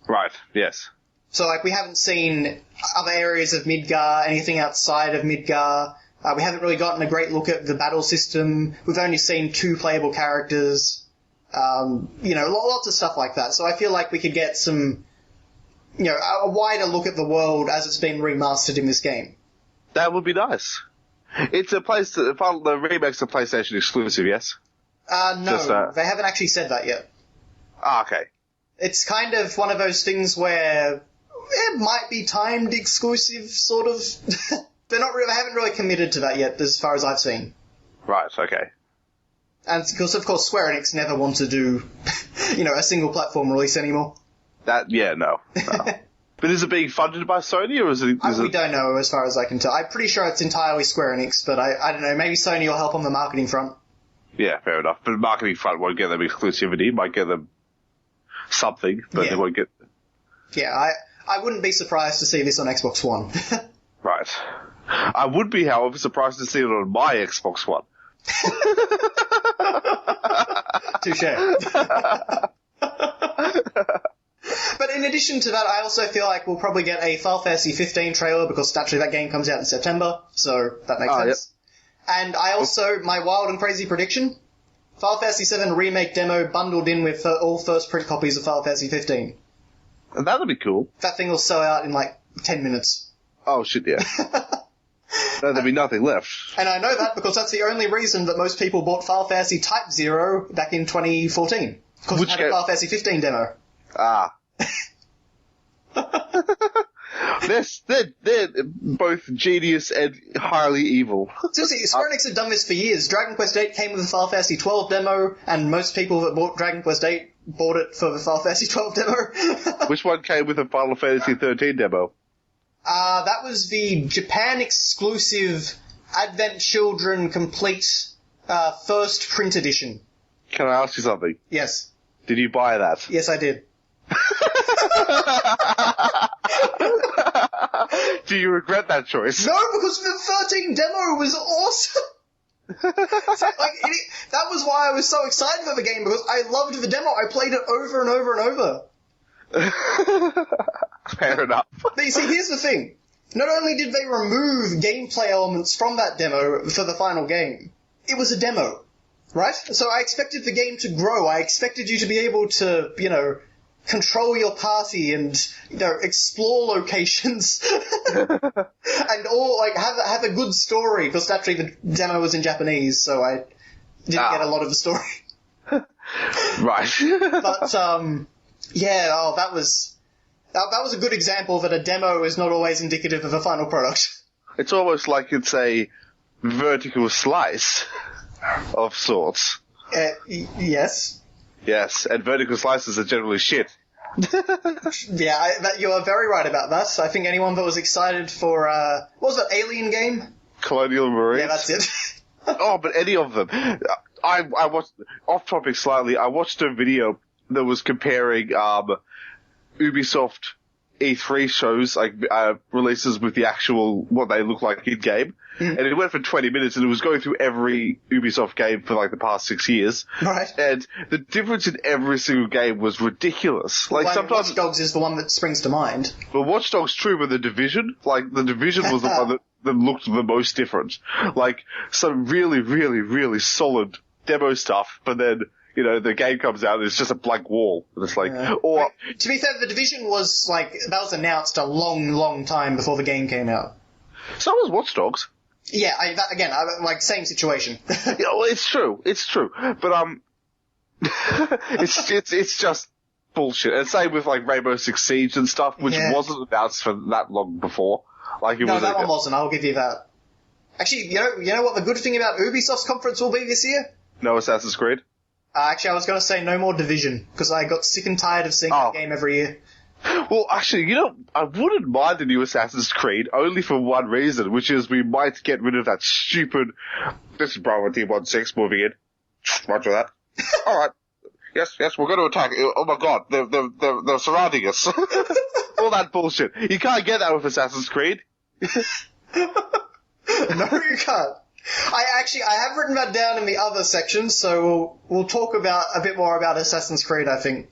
Right, yes. So, we haven't seen other areas of Midgar, anything outside of Midgar. We haven't really gotten a great look at the battle system. We've only seen 2 playable characters. Lots of stuff like that. So I feel like we could get some, a wider look at the world as it's been remastered in this game. That would be nice. It's the remake's a PlayStation exclusive, yes? No, they haven't actually said that yet. Ah, okay. It's kind of one of those things where it might be timed exclusive, sort of. They haven't really committed to that yet, as far as I've seen. Right, okay. And because, of course, Square Enix never want to do, a single platform release anymore. No. But is it being funded by Sony, or is it... We don't know, as far as I can tell. I'm pretty sure it's entirely Square Enix, but I don't know. Maybe Sony will help on the marketing front. Yeah, fair enough. But the marketing front won't get them exclusivity, might get them something, but they won't get... Yeah, I wouldn't be surprised to see this on Xbox One. Right. I would be, however, surprised to see it on my Xbox One. Touché. But in addition to that, I also feel like we'll probably get a Final Fantasy 15 trailer, because naturally that game comes out in September, so that makes sense. Yep. And I also, my wild and crazy prediction, Final Fantasy VII Remake demo bundled in with all first print copies of Final Fantasy 15. That'll be cool. That thing will sell out in like 10 minutes. Oh shit, yeah. There'll be nothing left. And I know that because that's the only reason that most people bought Final Fantasy Type 0 back in 2014. Because it had a Final Fantasy 15 demo. Ah. They're both genius and highly evil. Seriously, Square Enix have done this for years. Dragon Quest VIII came with a Final Fantasy 12 demo, and most people that bought Dragon Quest VIII bought it for the Final Fantasy 12 demo. Which one came with a Final Fantasy 13 demo? That was the Japan exclusive Advent Children Complete first print edition. Can I ask you something? Yes. Did you buy that? Yes, I did. Do you regret that choice? No, because the 13 demo was awesome. That was why I was so excited for the game, because I loved the demo. I played it over and over and over. Fair enough. But you see, here's the thing. Not only did they remove gameplay elements from that demo for the final game, it was a demo, right? So I expected the game to grow. I expected you to be able to, control your party and, explore locations. And have a good story, because actually the demo was in Japanese, so I didn't get a lot of the story. Right. But, that was a good example that a demo is not always indicative of a final product. It's almost like it's a vertical slice of sorts. Yes. Yes, and vertical slices are generally shit. Yeah, you are very right about that. I think anyone that was excited for, what was that alien game? Colonial Marines. Yeah, that's it. Oh, but any of them. I watched, off topic slightly, I watched a video that was comparing, Ubisoft E3 shows, releases with the actual, what they look like in-game. Mm. And it went for 20 minutes and it was going through every Ubisoft game for the past 6 years. Right. And the difference in every single game was ridiculous. Sometimes Watch Dogs is the one that springs to mind. Well, Watch Dogs true, but The Division, the Division was the one that looked the most different. Some really, really, really solid demo stuff, but then, the game comes out and it's just a blank wall. And it's to be fair, The Division was, that was announced a long, long time before the game came out. So was Watch Dogs. Yeah, same situation. Yeah, well, it's true. But, it's just bullshit. And same with, Rainbow Six Siege and stuff, which wasn't announced for that long before. That one wasn't, I'll give you that. Actually, you know what the good thing about Ubisoft's conference will be this year? No Assassin's Creed. Actually, I was going to say no more Division, because I got sick and tired of seeing that game every year. Well, actually, I wouldn't mind the new Assassin's Creed, only for one reason, which is we might get rid of that stupid, this is Bravo T-16 moving in. Roger that. Alright. Yes, we're going to attack. Oh my god, they're surrounding us. All that bullshit. You can't get that with Assassin's Creed. No, you can't. I have written that down in the other section, so we'll talk a bit more about Assassin's Creed, I think.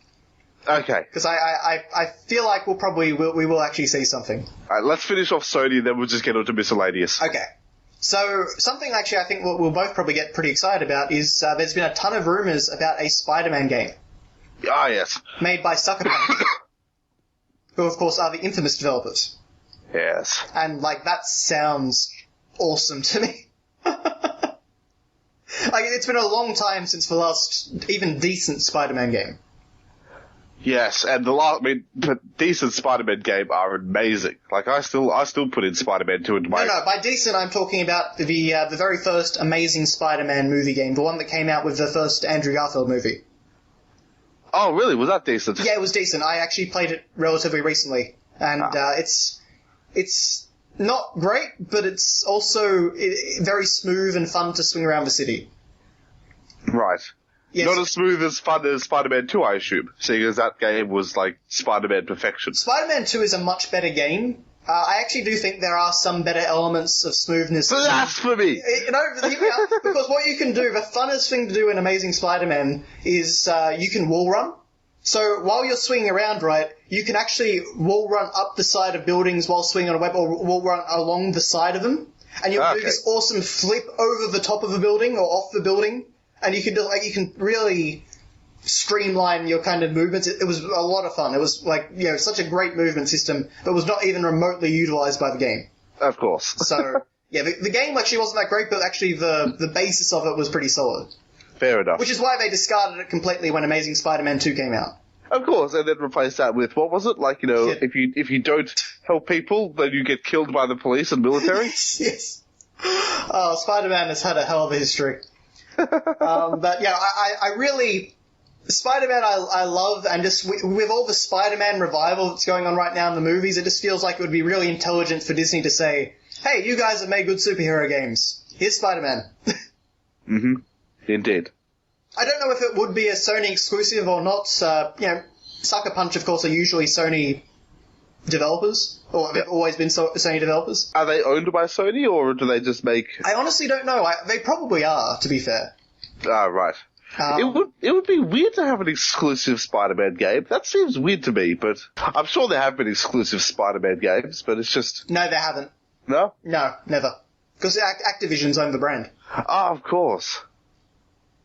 Okay. Because I feel like we will actually see something. Alright, let's finish off Sony, then we'll just get on to miscellaneous. Okay. So, something actually I think we'll both probably get pretty excited about is, there's been a ton of rumours about a Spider-Man game. Ah, yes. Made by Sucker Punch. Who, of course, are the Infamous developers. Yes. And, that sounds awesome to me. It's been a long time since the last even decent Spider-Man game. Yes, and the decent Spider-Man game are amazing. I still put in Spider-Man 2 into my... No, by decent I'm talking about the very first Amazing Spider-Man movie game, the one that came out with the first Andrew Garfield movie. Oh, really? Was that decent? Yeah, it was decent. I actually played it relatively recently, And it's not great, but it's also very smooth and fun to swing around the city. Right. Yes. Not as smooth as fun as Spider-Man 2, I assume, seeing as that game was like Spider-Man perfection. Spider-Man 2 is a much better game. I actually do think there are some better elements of smoothness. Blasphemy! You know, because what you can do, the funnest thing to do in Amazing Spider-Man is you can wall run. So while you're swinging around, right, you can actually wall run up the side of buildings while swinging on a web, or wall run along the side of them, and you'll do this awesome flip over the top of a building or off the building, and you can do you can really streamline your kind of movements. It was a lot of fun. It was such a great movement system that was not even remotely utilized by the game. Of course. So yeah, the game actually wasn't that great, but actually the basis of it was pretty solid. Fair enough. Which is why they discarded it completely when Amazing Spider-Man 2 came out. Of course, and then replace that with, what was it? Like, if you don't help people, then you get killed by the police and military? Yes. Oh, Spider-Man has had a hell of a history. But yeah, I really... Spider-Man I love, and just with all the Spider-Man revival that's going on right now in the movies, it just feels like it would be really intelligent for Disney to say, hey, you guys have made good superhero games. Here's Spider-Man. Mm-hmm. Indeed. I don't know if it would be a Sony exclusive or not. Sucker Punch, of course, are usually Sony developers, or they've always been Sony developers. Are they owned by Sony, or do they just make... I honestly don't know. They probably are, to be fair. Ah, right. It would be weird to have an exclusive Spider-Man game. That seems weird to me, but I'm sure there have been exclusive Spider-Man games, but it's just... No, they haven't. No? No, never. Because Activision's owned the brand. Ah, of course.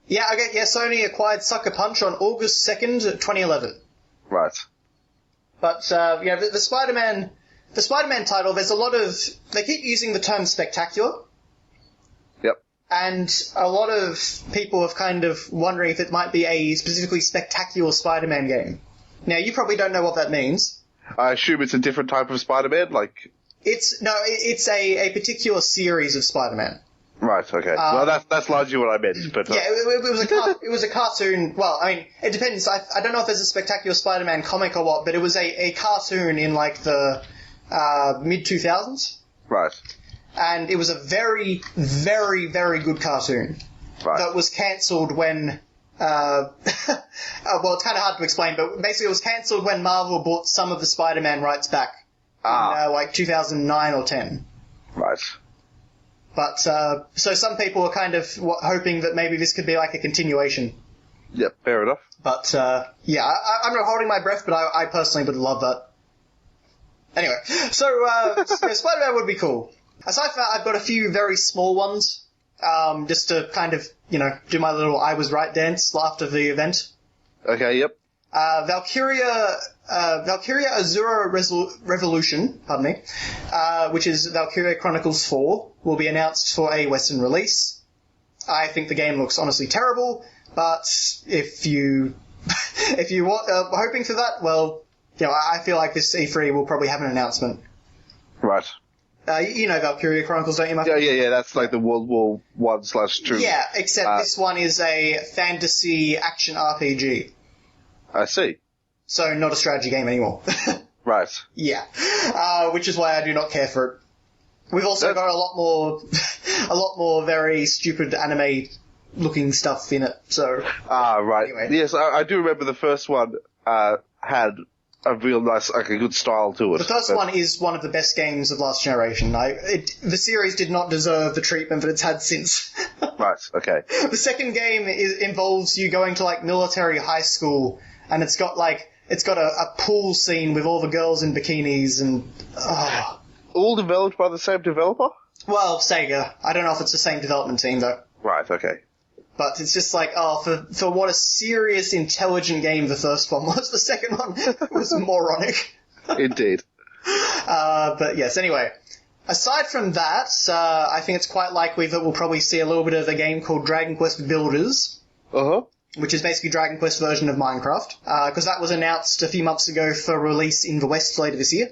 Yeah, Sony acquired Sucker Punch on August 2nd, 2011. Right. But, the Spider-Man title, there's a lot of... They keep using the term spectacular. Yep. And a lot of people have kind of wondering if it might be a specifically spectacular Spider-Man game. Now, you probably don't know what that means. I assume it's a different type of Spider-Man, like... It's a particular series of Spider-Man. Right, okay. Well, that's largely what I meant, but... Yeah, it was a cartoon. Well, I mean, it depends. I don't know if there's a Spectacular Spider-Man comic or what, but it was a cartoon in, like, the mid-2000s. Right. And it was a very, very, very good cartoon. Right. That was cancelled when... well, it's kind of hard to explain, but basically it was cancelled when Marvel bought some of the Spider-Man rights back. In, 2009 or 10. Right. But, so some people are kind of hoping that maybe this could be like a continuation. Yep, fair enough. But, I'm not holding my breath, but I personally would love that. Anyway, so Spider-Man would be cool. Aside from that, I've got a few very small ones, just to kind of, do my little I was right dance after the event. Okay, yep. Valkyria Azura Revolution, which is Valkyria Chronicles 4, will be announced for a Western release. I think the game looks honestly terrible, but if you want, hoping for that, well, I feel like this E3 will probably have an announcement. Right. You know Valkyria Chronicles, don't you, Matthew? Yeah, that's like the World War 1/2. Yeah, except this one is a fantasy action RPG. I see. So not a strategy game anymore. Right. Yeah. Which is why I do not care for it. We've also got a lot more very stupid anime looking stuff in it, so. Right. Anyway. Yes, I do remember the first one, had a real nice, like a good style to it. The first one is one of the best games of last generation. The series did not deserve the treatment that it's had since. Right, okay. The second game involves you going to like military high school, and it's got a pool scene with all the girls in bikinis and... Oh. All developed by the same developer? Well, Sega. I don't know if it's the same development team, though. Right, okay. But it's just like, for what a serious, intelligent game the first one was, the second one was moronic. Indeed. But yes, anyway. Aside from that, I think it's quite likely that we'll probably see a little bit of a game called Dragon Quest Builders. Uh-huh. Which is basically Dragon Quest version of Minecraft. Because that was announced a few months ago for release in the West later this year.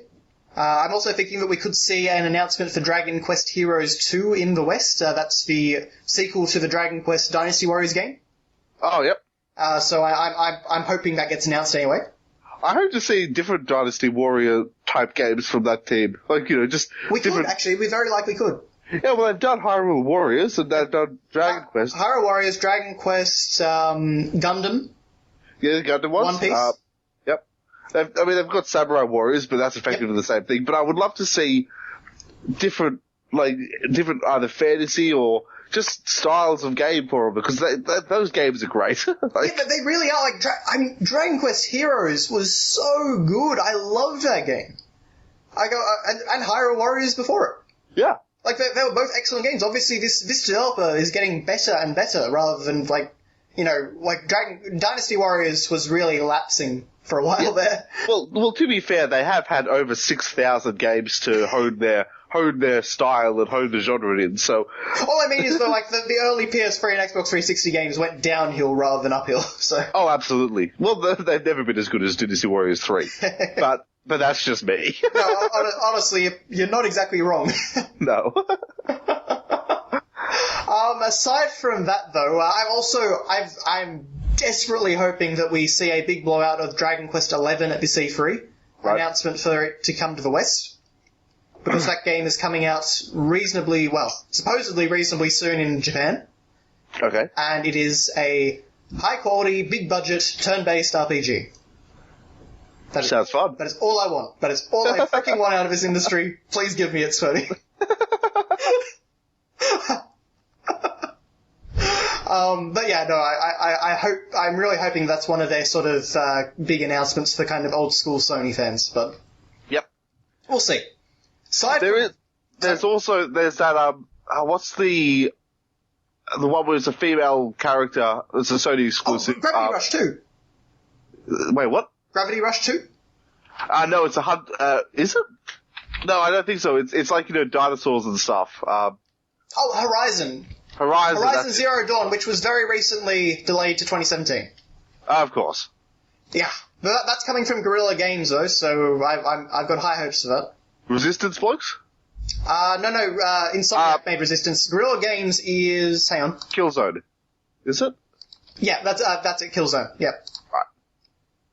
I'm also thinking that we could see an announcement for Dragon Quest Heroes 2 in the West. That's the sequel to the Dragon Quest Dynasty Warriors game. Oh, yep. So I'm hoping that gets announced anyway. I hope to see different Dynasty Warrior type games from that team. Like, just We different... could, actually. We very likely could. Yeah, well, they've done Hyrule Warriors and they've done Dragon Quest. Hyrule Warriors, Dragon Quest, Gundam. Yeah, the Gundam ones. One Piece. Yep. They've got Samurai Warriors, but that's effectively the same thing. But I would love to see different either fantasy or just styles of game for them, because those games are great. Yeah, but they really are. Like, Dragon Quest Heroes was so good. I loved that game. And Hyrule Warriors before it. Yeah. Like, they were both excellent games. Obviously, this developer is getting better and better, rather than, Dynasty Warriors was really lapsing for a while there. Well, to be fair, they have had over 6,000 games to hone their style and hone the genre in, so... All I mean is that, the early PS3 and Xbox 360 games went downhill rather than uphill, so... Oh, absolutely. Well, they've never been as good as Dynasty Warriors 3. But that's just me. No, honestly, you're not exactly wrong. No. Aside from that, though, I'm desperately hoping that we see a big blowout of Dragon Quest XI at this E3. Right. Announcement for it to come to the West. Because that game is coming out supposedly reasonably soon in Japan. Okay. And it is a high-quality, big-budget, turn-based RPG. Sounds fun. That is all I want. That is all I freaking want out of this industry. Please give me it, Sony. But yeah, no, I'm really hoping that's one of their sort of big announcements for kind of old school Sony fans, but yep, we'll see. There's that what's the one where it's a female character? It's a Sony exclusive. Gravity Rush 2. Wait, what? Gravity Rush 2? No, it's a hunt. Is it? No, I don't think so. It's like dinosaurs and stuff. Horizon. Horizon Zero Dawn, which was very recently delayed to 2017. Of course. Yeah, but that's coming from Guerrilla Games though, so I've got high hopes for that. Resistance blokes? No, Insomniac made Resistance. Guerrilla Games is, hang on. Killzone. Is it? Yeah, that's it, Killzone, yeah. Right.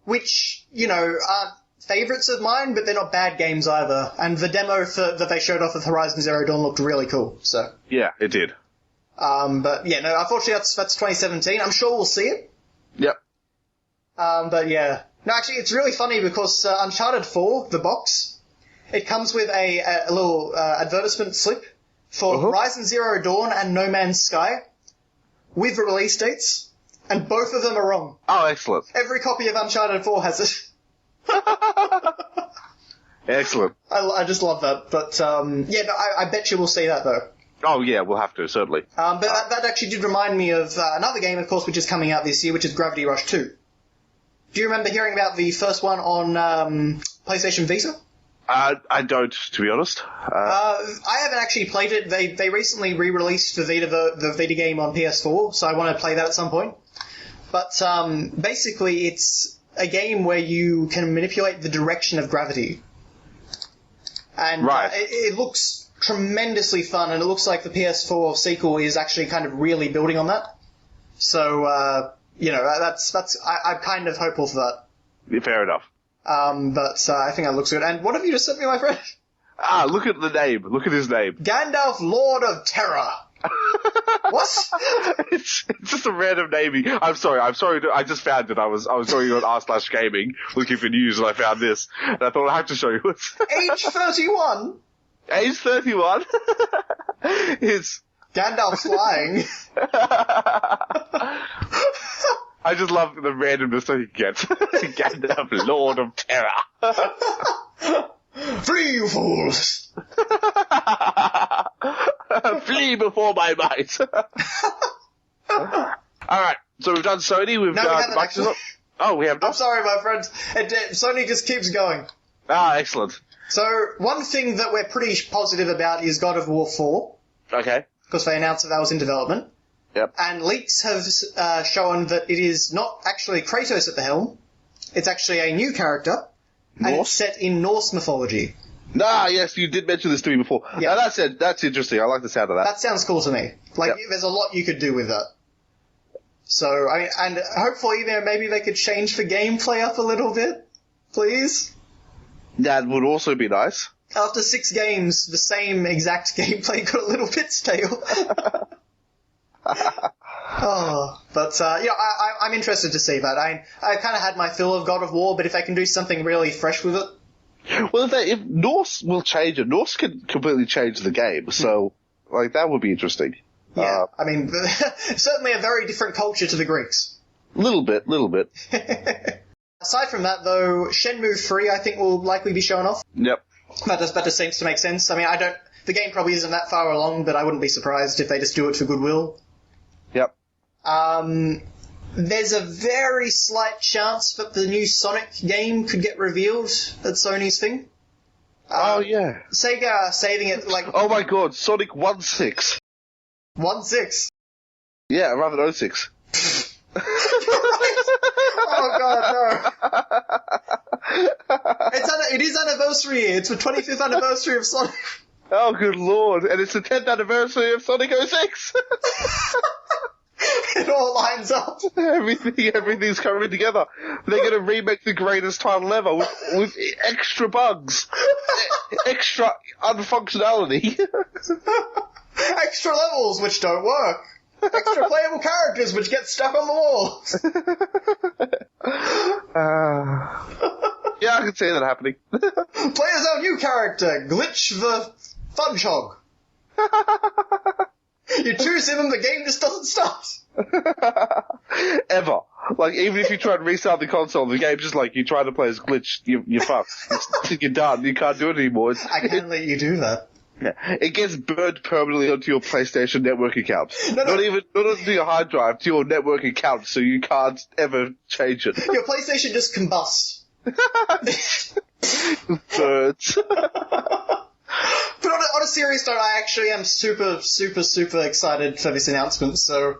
Which, aren't favourites of mine, but they're not bad games either. And the demo that they showed off of Horizon Zero Dawn looked really cool, so. Yeah, it did. But yeah, no, unfortunately that's 2017. I'm sure we'll see it. Yep. But yeah. No, actually, it's really funny because Uncharted 4, the box, it comes with a little advertisement slip for Horizon Zero Dawn and No Man's Sky with release dates, and both of them are wrong. Oh, excellent. Every copy of Uncharted 4 has it. Excellent. I just love that. But, yeah, no, I bet you will see that, though. Oh, yeah, we'll have to, certainly. But that actually did remind me of another game, of course, which is coming out this year, which is Gravity Rush 2. Do you remember hearing about the first one on PlayStation Vita? I don't, to be honest. I haven't actually played it. They recently re-released the Vita game on PS4, so I want to play that at some point. But basically, it's a game where you can manipulate the direction of gravity. And right. It looks tremendously fun, and it looks like the PS4 sequel is actually kind of really building on that. So, I'm kind of hopeful for that. Yeah, fair enough. But I think that looks good. And what have you just sent me, my friend? Look at the name. Look at his name. Gandalf, Lord of Terror. What? It's just a random naming. I'm sorry. I just found it. I was going on r/gaming looking for news, and I found this. And I thought I have to show you it. Age 31? Age 31? Is Gandalf's lying. I just love the randomness that he gets. Gandalf, Lord of Terror. Flee, you fools! Flee before my might. Alright, so we've done Sony, we've done Microsoft. Oh, we have done. I'm sorry, my friend. Sony just keeps going. Excellent. So, one thing that we're pretty positive about is God of War 4. Okay. Because they announced that was in development. Yep. And leaks have shown that it is not actually Kratos at the helm. It's actually a new character. Norse? And it's set in Norse mythology. Yes, you did mention this to me before. Yeah. Now, that's interesting. I like the sound of that. That sounds cool to me. There's a lot you could do with that. So, and hopefully, maybe they could change the gameplay up a little bit. Please? That would also be nice. After 6 games, the same exact gameplay got a little bit stale. I'm interested to see that. I kind of had my fill of God of War, but if they can do something really fresh with it... Well, if Norse will change it, Norse can completely change the game, so, that would be interesting. Yeah, certainly a very different culture to the Greeks. Little bit. Aside from that, though, Shenmue 3, I think, will likely be shown off. Yep. That just seems to make sense. I mean, the game probably isn't that far along, but I wouldn't be surprised if they just do it for goodwill. Yep. There's a very slight chance that the new Sonic game could get revealed at Sony's thing. Yeah. Sega saving it Oh my god, Sonic 1.6. 1.6? Yeah, rather than 06. Oh god, no. It is anniversary year. It's the 25th anniversary of Sonic. Oh good lord, and it's the 10th anniversary of Sonic 06. It all lines up. Everything's coming together. They're going to remake the greatest title ever with extra bugs, extra unfunctionality, extra levels which don't work, extra playable characters which get stuck on the walls. Yeah, I can see that happening. Play as our new character, Glitch the Fudgehog. You choose him and the game just doesn't start. Ever. Even if you try and restart the console, the game's just you try to play as Glitch, you're fucked. You're done. You can't do it anymore. I can't let you do that. Yeah. It gets burned permanently onto your PlayStation Network account. No. Not onto your hard drive, to your network account, so you can't ever change it. Your PlayStation just combusts. Birds. But on a serious note, I actually am super, super, super excited for this announcement. So,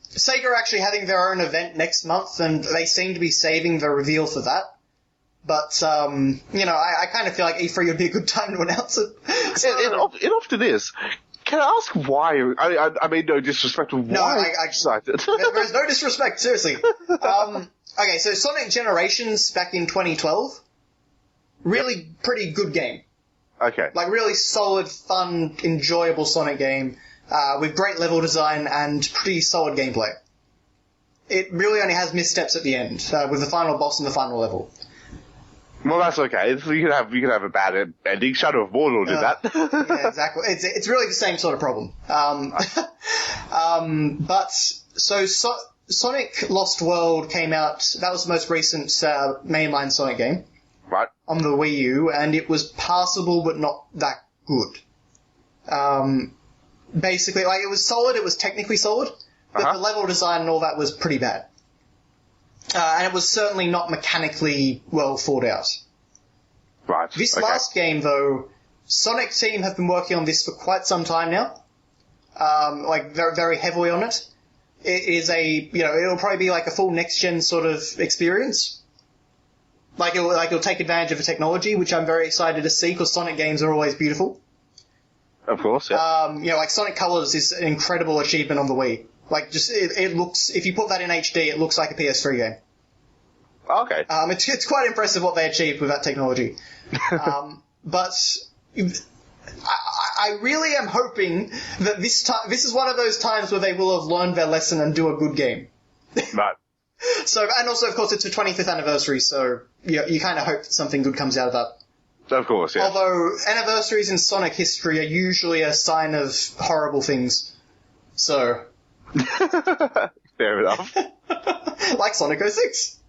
Sega are actually having their own event next month, and they seem to be saving the reveal for that. But, I kind of feel like E3 would be a good time to announce it. So, it often is. Can I ask why? I mean, no disrespect. Why? No, I excited. There's no disrespect, seriously. Okay, so Sonic Generations back in 2012, really pretty good game. Okay. Really solid, fun, enjoyable Sonic game, with great level design and pretty solid gameplay. It really only has missteps at the end, with the final boss and the final level. Well, that's okay. You can have a bad ending. Shadow of Mordor did that. Yeah, exactly. It's really the same sort of problem. Sonic Lost World came out. That was the most recent mainline Sonic game. Right. On the Wii U, and it was passable but not that good. Basically, it was solid, it was technically solid, but the level design and all that was pretty bad. And it was certainly not mechanically well thought out. Right. This last game, though, Sonic team have been working on this for quite some time now. Very, very heavily on it. It is it'll probably be a full next-gen sort of experience. It'll take advantage of the technology, which I'm very excited to see, because Sonic games are always beautiful. Of course, yeah. Sonic Colors is an incredible achievement on the Wii. It looks, if you put that in HD, it looks like a PS3 game. Okay. It's quite impressive what they achieved with that technology. But I really am hoping that this is one of those times where they will have learned their lesson and do a good game. Right. So, and also, of course, it's the 25th anniversary, so you kind of hope that something good comes out of that. Of course, yeah. Although, anniversaries in Sonic history are usually a sign of horrible things. So. Fair enough. Like Sonic 06.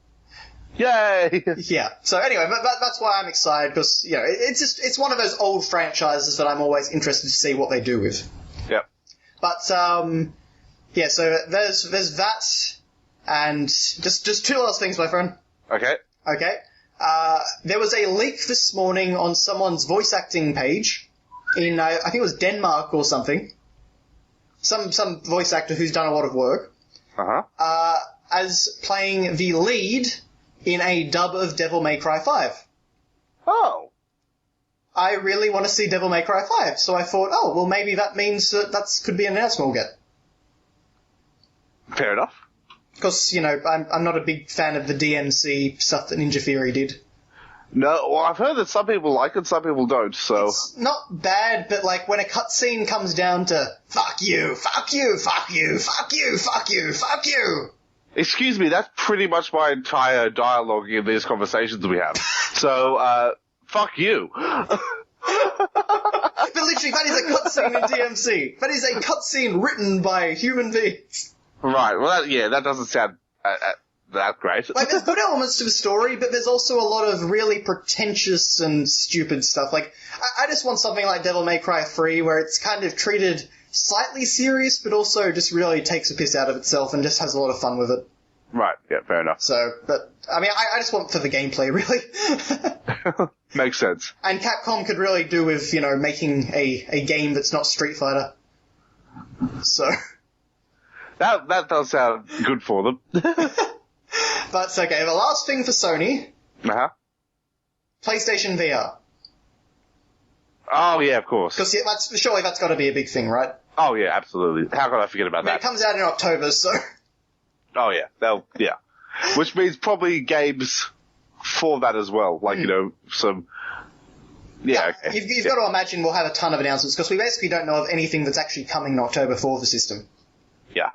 Yay! Yeah. So anyway, that's why I'm excited, because, it's one of those old franchises that I'm always interested to see what they do with. Yep. But, so there's that. And just two last things, my friend. Okay. Okay. There was a leak this morning on someone's voice acting page in, I think it was Denmark or something. Some voice actor who's done a lot of work. As playing the lead in a dub of Devil May Cry 5. Oh. I really want to see Devil May Cry 5, so I thought, maybe that means that could be an announcement we'll get. Fair enough. Because, I'm not a big fan of the DMC stuff that Ninja Theory did. No, well, I've heard that some people like it, some people don't, so... It's not bad, but like when a cutscene comes down to fuck you, fuck you, fuck you, fuck you, fuck you, fuck you. Excuse me, that's pretty much my entire dialogue in these conversations we have. So, fuck you. But literally, that is a cutscene in DMC. That is a cutscene written by human beings. Right, well, that doesn't sound that great. Like, there's good elements to the story, but there's also a lot of really pretentious and stupid stuff. Like, I just want something like Devil May Cry 3, where it's kind of treated slightly serious, but also just really takes a piss out of itself and just has a lot of fun with it. Right, yeah, fair enough. So, but, I mean, I just want for the gameplay, really. Makes sense. And Capcom could really do with, making a game that's not Street Fighter. So... That does sound good for them. But, okay, the last thing for Sony... Uh-huh. PlayStation VR. Oh, yeah, of course. Because surely that's got to be a big thing, right? Oh, yeah, absolutely. How could I forget about that? It comes out in October, so... Oh, yeah. Yeah. Which means probably games for that as well. Like, some... Yeah, okay. You've got to imagine we'll have a ton of announcements, because we basically don't know of anything that's actually coming in October for the system. Yeah.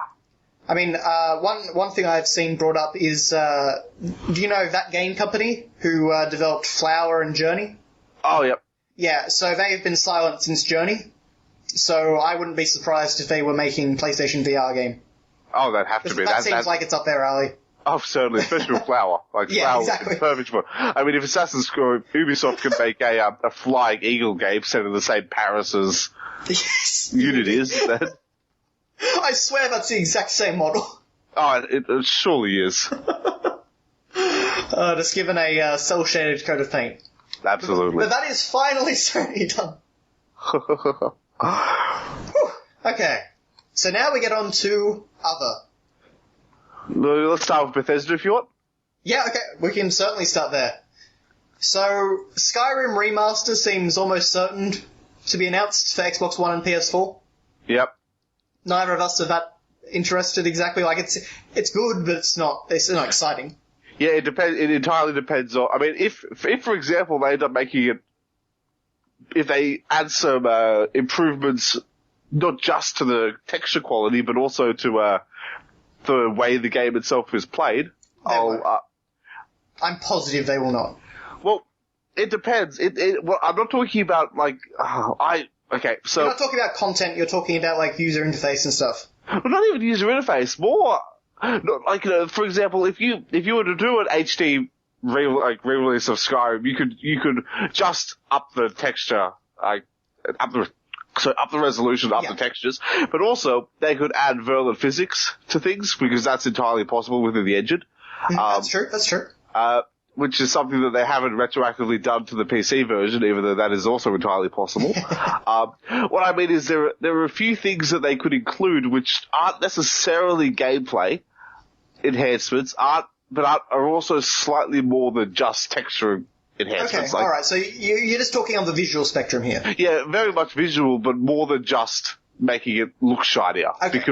I mean, one thing I've seen brought up is, do you know that game company who developed Flower and Journey? Oh, yep. Yeah, so they've been silent since Journey, so I wouldn't be surprised if they were making PlayStation VR game. Oh, that'd have to be. That seems like it's up their alley. Oh, certainly, especially with Flower. Like, yeah, Flower exactly. is perfect for... I mean, if Assassin's Creed, Ubisoft can make a Flying Eagle game set in the same Paris as Unity is, then... I swear that's the exact same model. Oh, it surely is. Just given a cel-shaded coat of paint. Absolutely. But that is finally Sony done. Okay. So now we get on to other. Let's start with Bethesda if you want. Yeah, okay. We can certainly start there. So, Skyrim Remaster seems almost certain to be announced for Xbox One and PS4. Yep. Neither of us are that interested exactly. Like, it's good, but it's not exciting. Yeah, it depends. It entirely depends on. I mean, if for example they end up making it, if they add some improvements, not just to the texture quality, but also to the way the game itself is played, I'm positive they will not. Well, it depends. Well, I'm not talking about like Okay, so... You're not talking about content, you're talking about, like, user interface and stuff. Well, not even user interface, more... Like, for example, if you were to do an HD re-release of Skyrim, you could just up the texture, up the resolution, up the textures, but also they could add virulent physics to things, because that's entirely possible within the engine. That's true. Which is something that they haven't retroactively done to the PC version, even though that is also entirely possible. What I mean is there are a few things that they could include which aren't necessarily gameplay enhancements, but are also slightly more than just texture enhancements. Okay, alright, so you're just talking on the visual spectrum here. Yeah, very much visual, but more than just making it look shinier. Okay.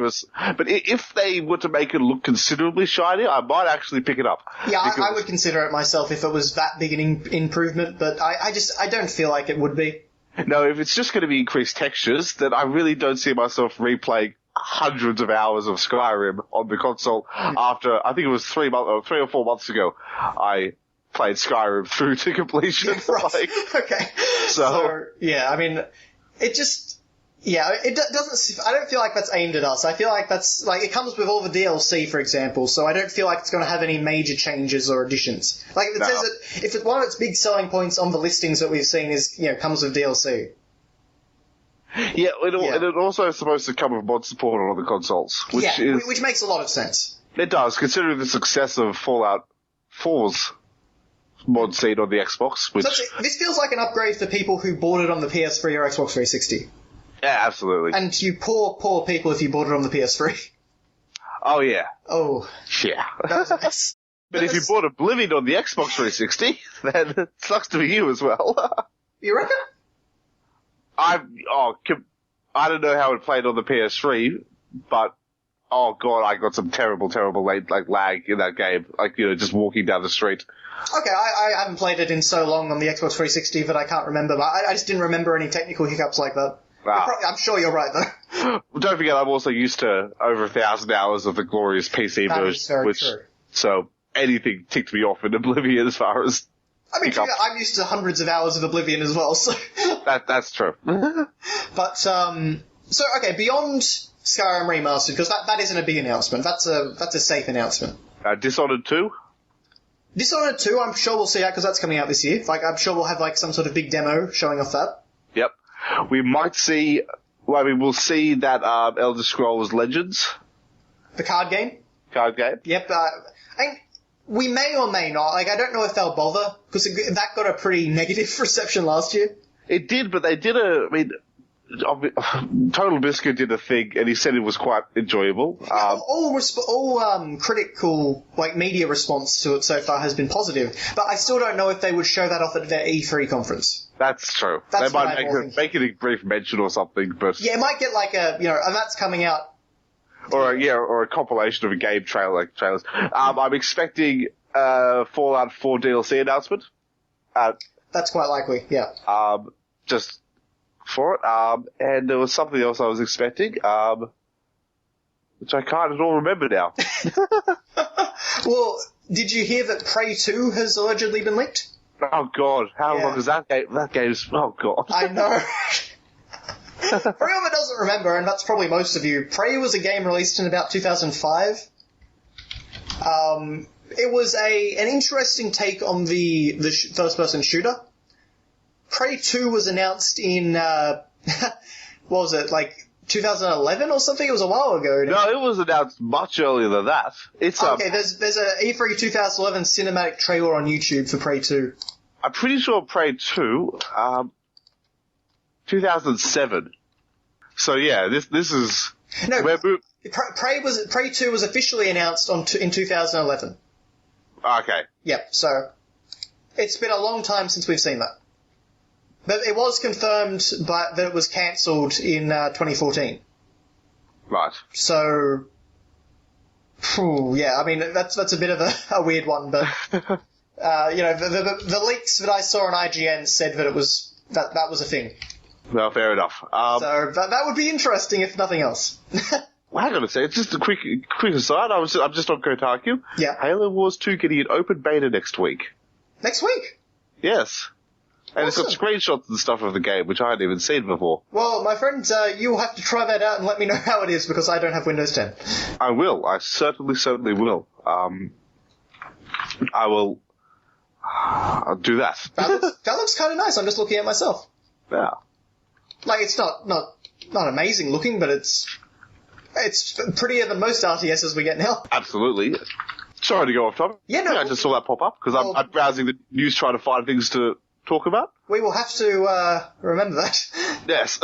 But if they were to make it look considerably shinier, I might actually pick it up. Yeah, I would consider it myself if it was that big an improvement, but I don't feel like it would be. No, if it's just going to be increased textures, then I really don't see myself replaying hundreds of hours of Skyrim on the console after, I think it was 3 or 4 months ago, I played Skyrim through to completion. Right. Okay. So, yeah, I mean, it just... Yeah, it doesn't. I don't feel like that's aimed at us. I feel like that's like it comes with all the DLC, for example. So I don't feel like it's going to have any major changes or additions. Like it says that if one of its big selling points on the listings that we've seen is comes with DLC. Yeah, it also is supposed to come with mod support on other consoles, which makes a lot of sense. It does, considering the success of Fallout 4's mod scene on the Xbox. Which this feels like an upgrade for people who bought it on the PS3 or Xbox 360. Yeah, absolutely. And you poor people if you bought it on the PS3. Oh, yeah. Oh. Yeah. That was nice. But if you bought Oblivion on the Xbox 360, then it sucks to be you as well. You reckon? I don't know how it played on the PS3, but Oh god, I got some terrible lag in that game. Just walking down the street. Okay, I haven't played it in so long on the Xbox 360 that I can't remember, but I just didn't remember any technical hiccups like that. I'm sure you're right, though. Don't forget, I'm also used to over 1,000 hours of the glorious PC That version, is very true. So anything ticked me off in Oblivion as far as... I mean, I'm used to hundreds of hours of Oblivion as well, so... That's true. But, okay, beyond Skyrim Remastered, because that isn't a big announcement. That's a safe announcement. Dishonored 2? Dishonored 2, I'm sure we'll see that, because that's coming out this year. I'm sure we'll have, some sort of big demo showing off that. Yep. We might see... we'll see that Elder Scrolls Legends. The card game? Card game? Yep. We may or may not. I don't know if they'll bother, because that got a pretty negative reception last year. It did, but they did Total Biscuit did a thing, and he said it was quite enjoyable. Yeah, all critical, media response to it so far has been positive, but I still don't know if they would show that off at their E3 conference. That's true. They might make it a brief mention or something, but... Yeah, it might get and that's coming out. Or a compilation of a game trailers. I'm expecting Fallout 4 DLC announcement. That's quite likely, yeah. Just for it. And there was something else I was expecting, which I can't at all remember now. Well, did you hear that Prey 2 has allegedly been leaked? Oh god, how long is that game? That game's, oh god. I know. For anyone that doesn't remember, and that's probably most of you, Prey was a game released in about 2005. It was an interesting take on the first-person shooter. Prey 2 was announced in, what was it, 2011 or something? It was a while ago. No, it was announced much earlier than that. It's okay, there's a E3 2011 cinematic trailer on YouTube for Prey 2. I'm pretty sure Prey 2, 2007. So yeah, this is... No, Prey 2 was officially announced in 2011. Okay. Yep, so it's been a long time since we've seen that. But it was confirmed that it was cancelled in 2014. Right. So, yeah, I mean, that's a bit of a weird one, but, the leaks that I saw on IGN said that it was, that was a thing. Well, fair enough. So that would be interesting if nothing else. Well, hang on a second, just a quick aside, I'm just on Kotaku. Yeah. Halo Wars 2 getting an open beta next week. Next week? Yes. And awesome. It's got screenshots and stuff of the game, which I hadn't even seen before. Well, my friend, you'll have to try that out and let me know how it is, because I don't have Windows 10. I will. I certainly will. I'll do that. That looks kind of nice. I'm just looking at myself. Yeah. It's not amazing looking, but it's prettier than most RTSs we get now. Absolutely. Sorry to go off topic. Yeah, no. I just saw that pop up, because I'm browsing the news trying to find things to talk about. We will have to remember that. Yes.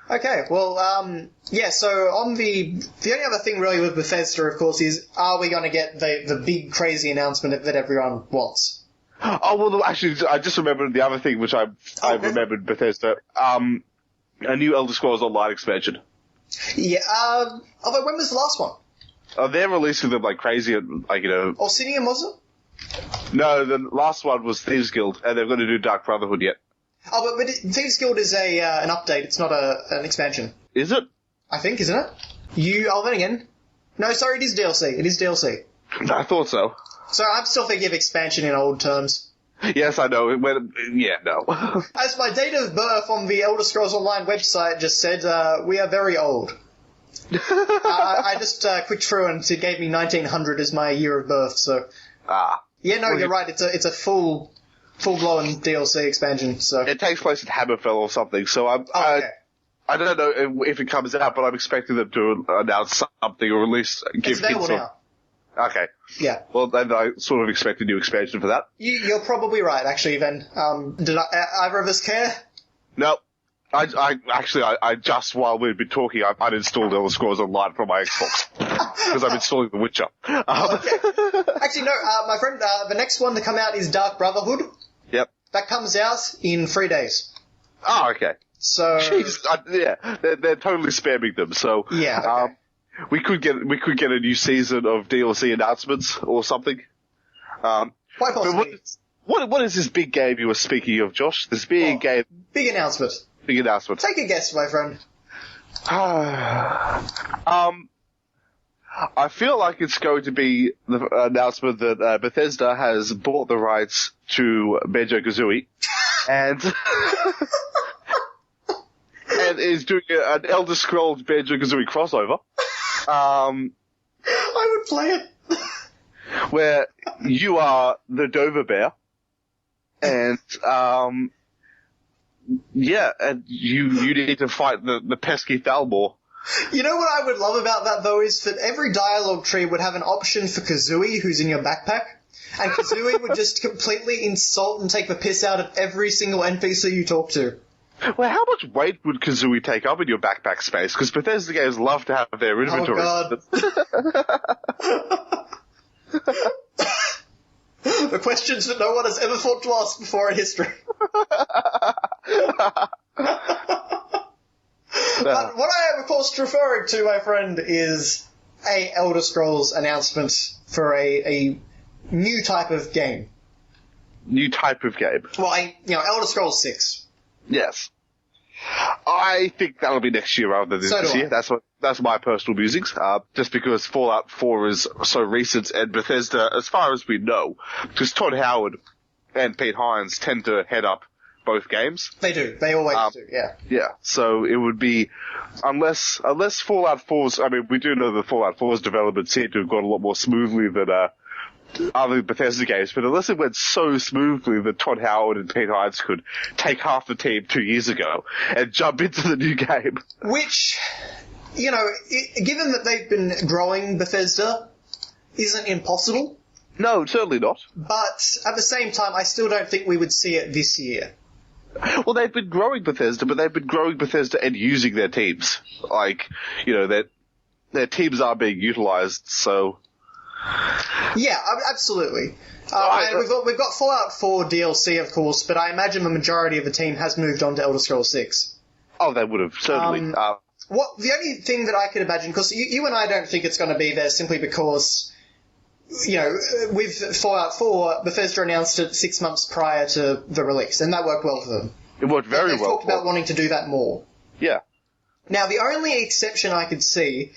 Okay, well, so on the only other thing really with Bethesda, of course, is are we going to get the big crazy announcement that everyone wants? Oh, well, actually, I just remembered the other thing which I remembered Bethesda. A new Elder Scrolls Online expansion. Yeah, although when was the last one? They're releasing them like crazy, Obsidian, was it? No, the last one was Thieves Guild, and they're going to do Dark Brotherhood yet. Oh, but Thieves Guild is an update. It's not an expansion. Is it? I think, isn't it? Then again. No, sorry, it is DLC. It is DLC. I thought so. So I'm still thinking of expansion in old terms. Yes, I know. No. As my date of birth on the Elder Scrolls Online website just said, we are very old. I just clicked through and it gave me 1900 as my year of birth, so... Yeah, no, you're right. It's a full-blown DLC expansion, so... It takes place at Hammerfell or something, so okay. I don't know if it comes out, but I'm expecting them to announce something or at least give It's available now. Okay. Yeah. Well, then I sort of expect a new expansion for that. You're probably right, actually, then. Did either of us care? No. I just, while we've been talking, I uninstalled Elder Scrolls Online from my Xbox. Because I'm installing The Witcher. Okay. Actually, no, my friend, the next one to come out is Dark Brotherhood. Yep. That comes out in 3 days. Oh, okay. So... Jeez, yeah, they're totally spamming them, so... Yeah, okay. we could get a new season of DLC announcements or something. Quite possibly. What is this big game you were speaking of, Josh? This big game. Big announcement. Big announcement. Take a guess, my friend. I feel like it's going to be the announcement that Bethesda has bought the rights to Banjo-Kazooie and and is doing an Elder Scrolls Banjo-Kazooie crossover. I would play it. Where you are the Dover Bear, and and you need to fight the pesky Thalmor. You know what I would love about that, though, is that every dialogue tree would have an option for Kazooie, who's in your backpack, and Kazooie would just completely insult and take the piss out of every single NPC you talk to. Well, how much weight would Kazooie take up in your backpack space? Because Bethesda games love to have their inventory. Oh, God. The questions that no one has ever thought to ask before in history. But what I am, of course, referring to, my friend, is a Elder Scrolls announcement for a new type of game. New type of game? Well, Elder Scrolls 6. Yes. I think that'll be next year rather than this year. That's my personal musings. Just because Fallout 4 is so recent, and Bethesda, as far as we know, because Todd Howard and Pete Hines tend to head up both games. They do. They always do, yeah. Yeah, so it would be, unless Fallout 4's, I mean, we do know that Fallout 4's development seemed to have gone a lot more smoothly than other Bethesda games, but unless it went so smoothly that Todd Howard and Pete Hines could take half the team 2 years ago and jump into the new game. Which, given that they've been growing Bethesda, isn't impossible. No, certainly not. But at the same time, I still don't think we would see it this year. Well, they've been growing Bethesda, but they've been growing Bethesda and using their teams. Like, their teams are being utilized, so... Yeah, absolutely. We've got Fallout 4 DLC, of course, but I imagine the majority of the team has moved on to Elder Scrolls 6. Oh, they would have, certainly. The only thing that I could imagine, because you and I don't think it's going to be there simply because... with Fallout 4, Bethesda announced it 6 months prior to the release, and that worked well for them. It worked very well. They've talked about wanting to do that more. Yeah. Now, the only exception I could see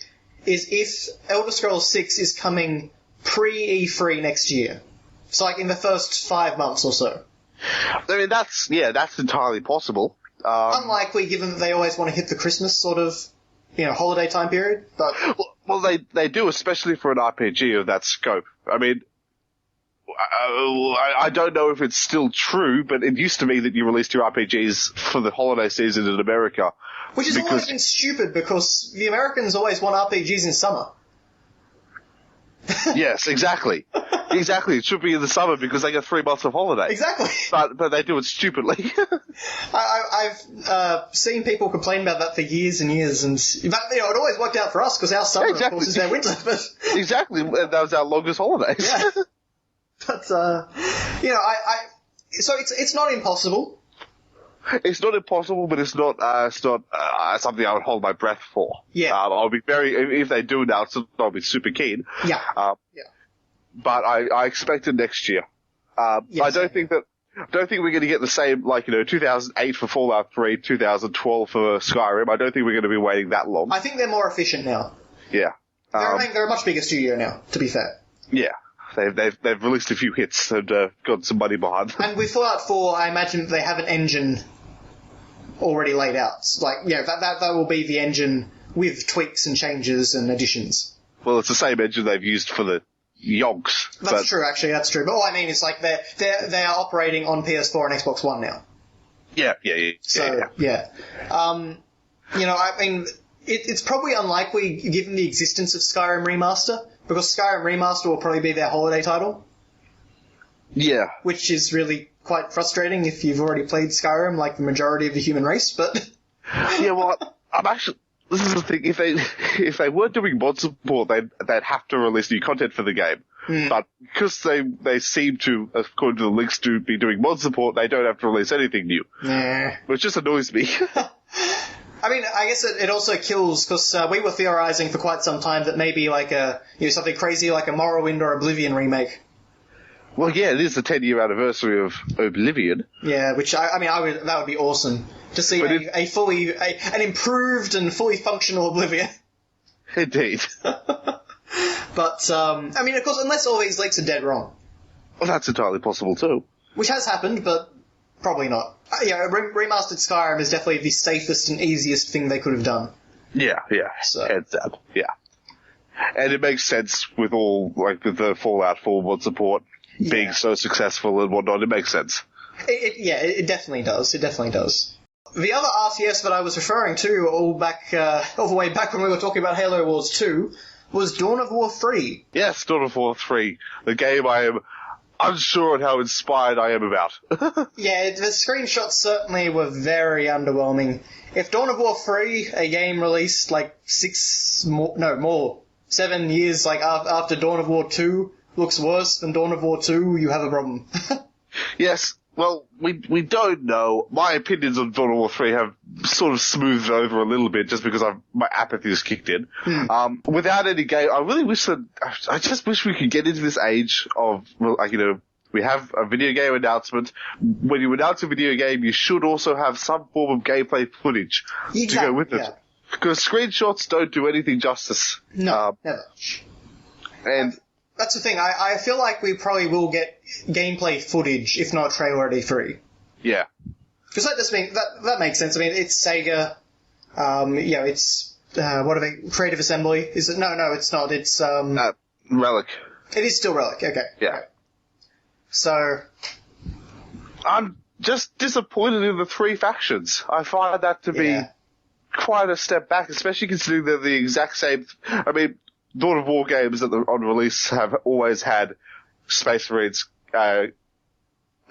is if Elder Scrolls 6 is coming pre-E3 next year. So, in the first 5 months or so. I mean, that's entirely possible. Unlikely, given that they always want to hit the Christmas sort of, holiday time period, but... Well, they do, especially for an RPG of that scope. I mean, I don't know if it's still true, but it used to be that you released your RPGs for the holiday season in America. Which has always been stupid, because the Americans always want RPGs in summer. Yes, exactly. Exactly. It should be in the summer because they get 3 months of holiday. Exactly. But they do it stupidly. I've seen people complain about that for years and years, and it always worked out for us because our summer, of course, is their winter. But exactly. That was our longest holiday. Yeah. But so it's not impossible. It's not impossible, but it's not something I would hold my breath for. Yeah. I'll be if they do announce it, I'll be super keen. Yeah. But I expect it next year. Yes, I don't think we're going to get the same, 2008 for Fallout 3, 2012 for Skyrim. I don't think we're going to be waiting that long. I think they're more efficient now. Yeah. They're a much bigger studio now, to be fair. Yeah. They've released a few hits and got some money behind them. And with Fallout 4, I imagine they have an engine already laid out. That will be the engine with tweaks and changes and additions. Well, it's the same engine they've used for the Yonks. That's true, actually, that's true. But all I mean is, they are operating on PS4 and Xbox One now. Yeah. So, yeah. I mean, it's probably unlikely, given the existence of Skyrim Remaster, because Skyrim Remaster will probably be their holiday title. Yeah. Which is really quite frustrating if you've already played Skyrim, like the majority of the human race, but... Yeah, well, I'm actually... This is the thing, if they weren't doing mod support, they'd have to release new content for the game. But because they seem to, according to the links, to be doing mod support, they don't have to release anything new. Nah. Which just annoys me. I mean, I guess it also kills, because we were theorizing for quite some time that maybe like something crazy like a Morrowind or Oblivion remake. Well, yeah, it is the 10-year anniversary of Oblivion. Yeah, which that would be awesome to see an improved and fully functional Oblivion. Indeed. But I mean, of course, unless all these leaks are dead wrong. Well, that's entirely possible too. Which has happened, but probably not. Remastered Skyrim is definitely the safest and easiest thing they could have done. Yeah. So. Heads up, yeah. And it makes sense with with the Fallout 4 mod support being so successful and whatnot. It makes sense. It definitely does. It definitely does. The other RTS that I was referring to all the way back when we were talking about Halo Wars 2 was Dawn of War 3. Yes, Dawn of War 3. The game I am unsure on how inspired I am about. Yeah, the screenshots certainly were very underwhelming. If Dawn of War 3, a game released like 7 years after Dawn of War 2, looks worse than Dawn of War 2, you have a problem. Yes, well, we don't know. My opinions on Dawn of War 3 have sort of smoothed over a little bit just because my apathy has kicked in. Without any game, I just wish we could get into this age of, we have a video game announcement. When you announce a video game, you should also have some form of gameplay footage to go with it. Because screenshots don't do anything justice. No, never. And that's the thing. I feel like we probably will get gameplay footage, if not a trailer at E3. Yeah. Because that makes sense. I mean, it's Sega. It's what are they? Creative Assembly? Is it? No, it's not. It's Relic. It is still Relic. Okay. Yeah. Okay. So I'm just disappointed in the three factions. I find that to be quite a step back, especially considering they're the exact same. I mean, Dawn of War games on release have always had Space Marines, Orcs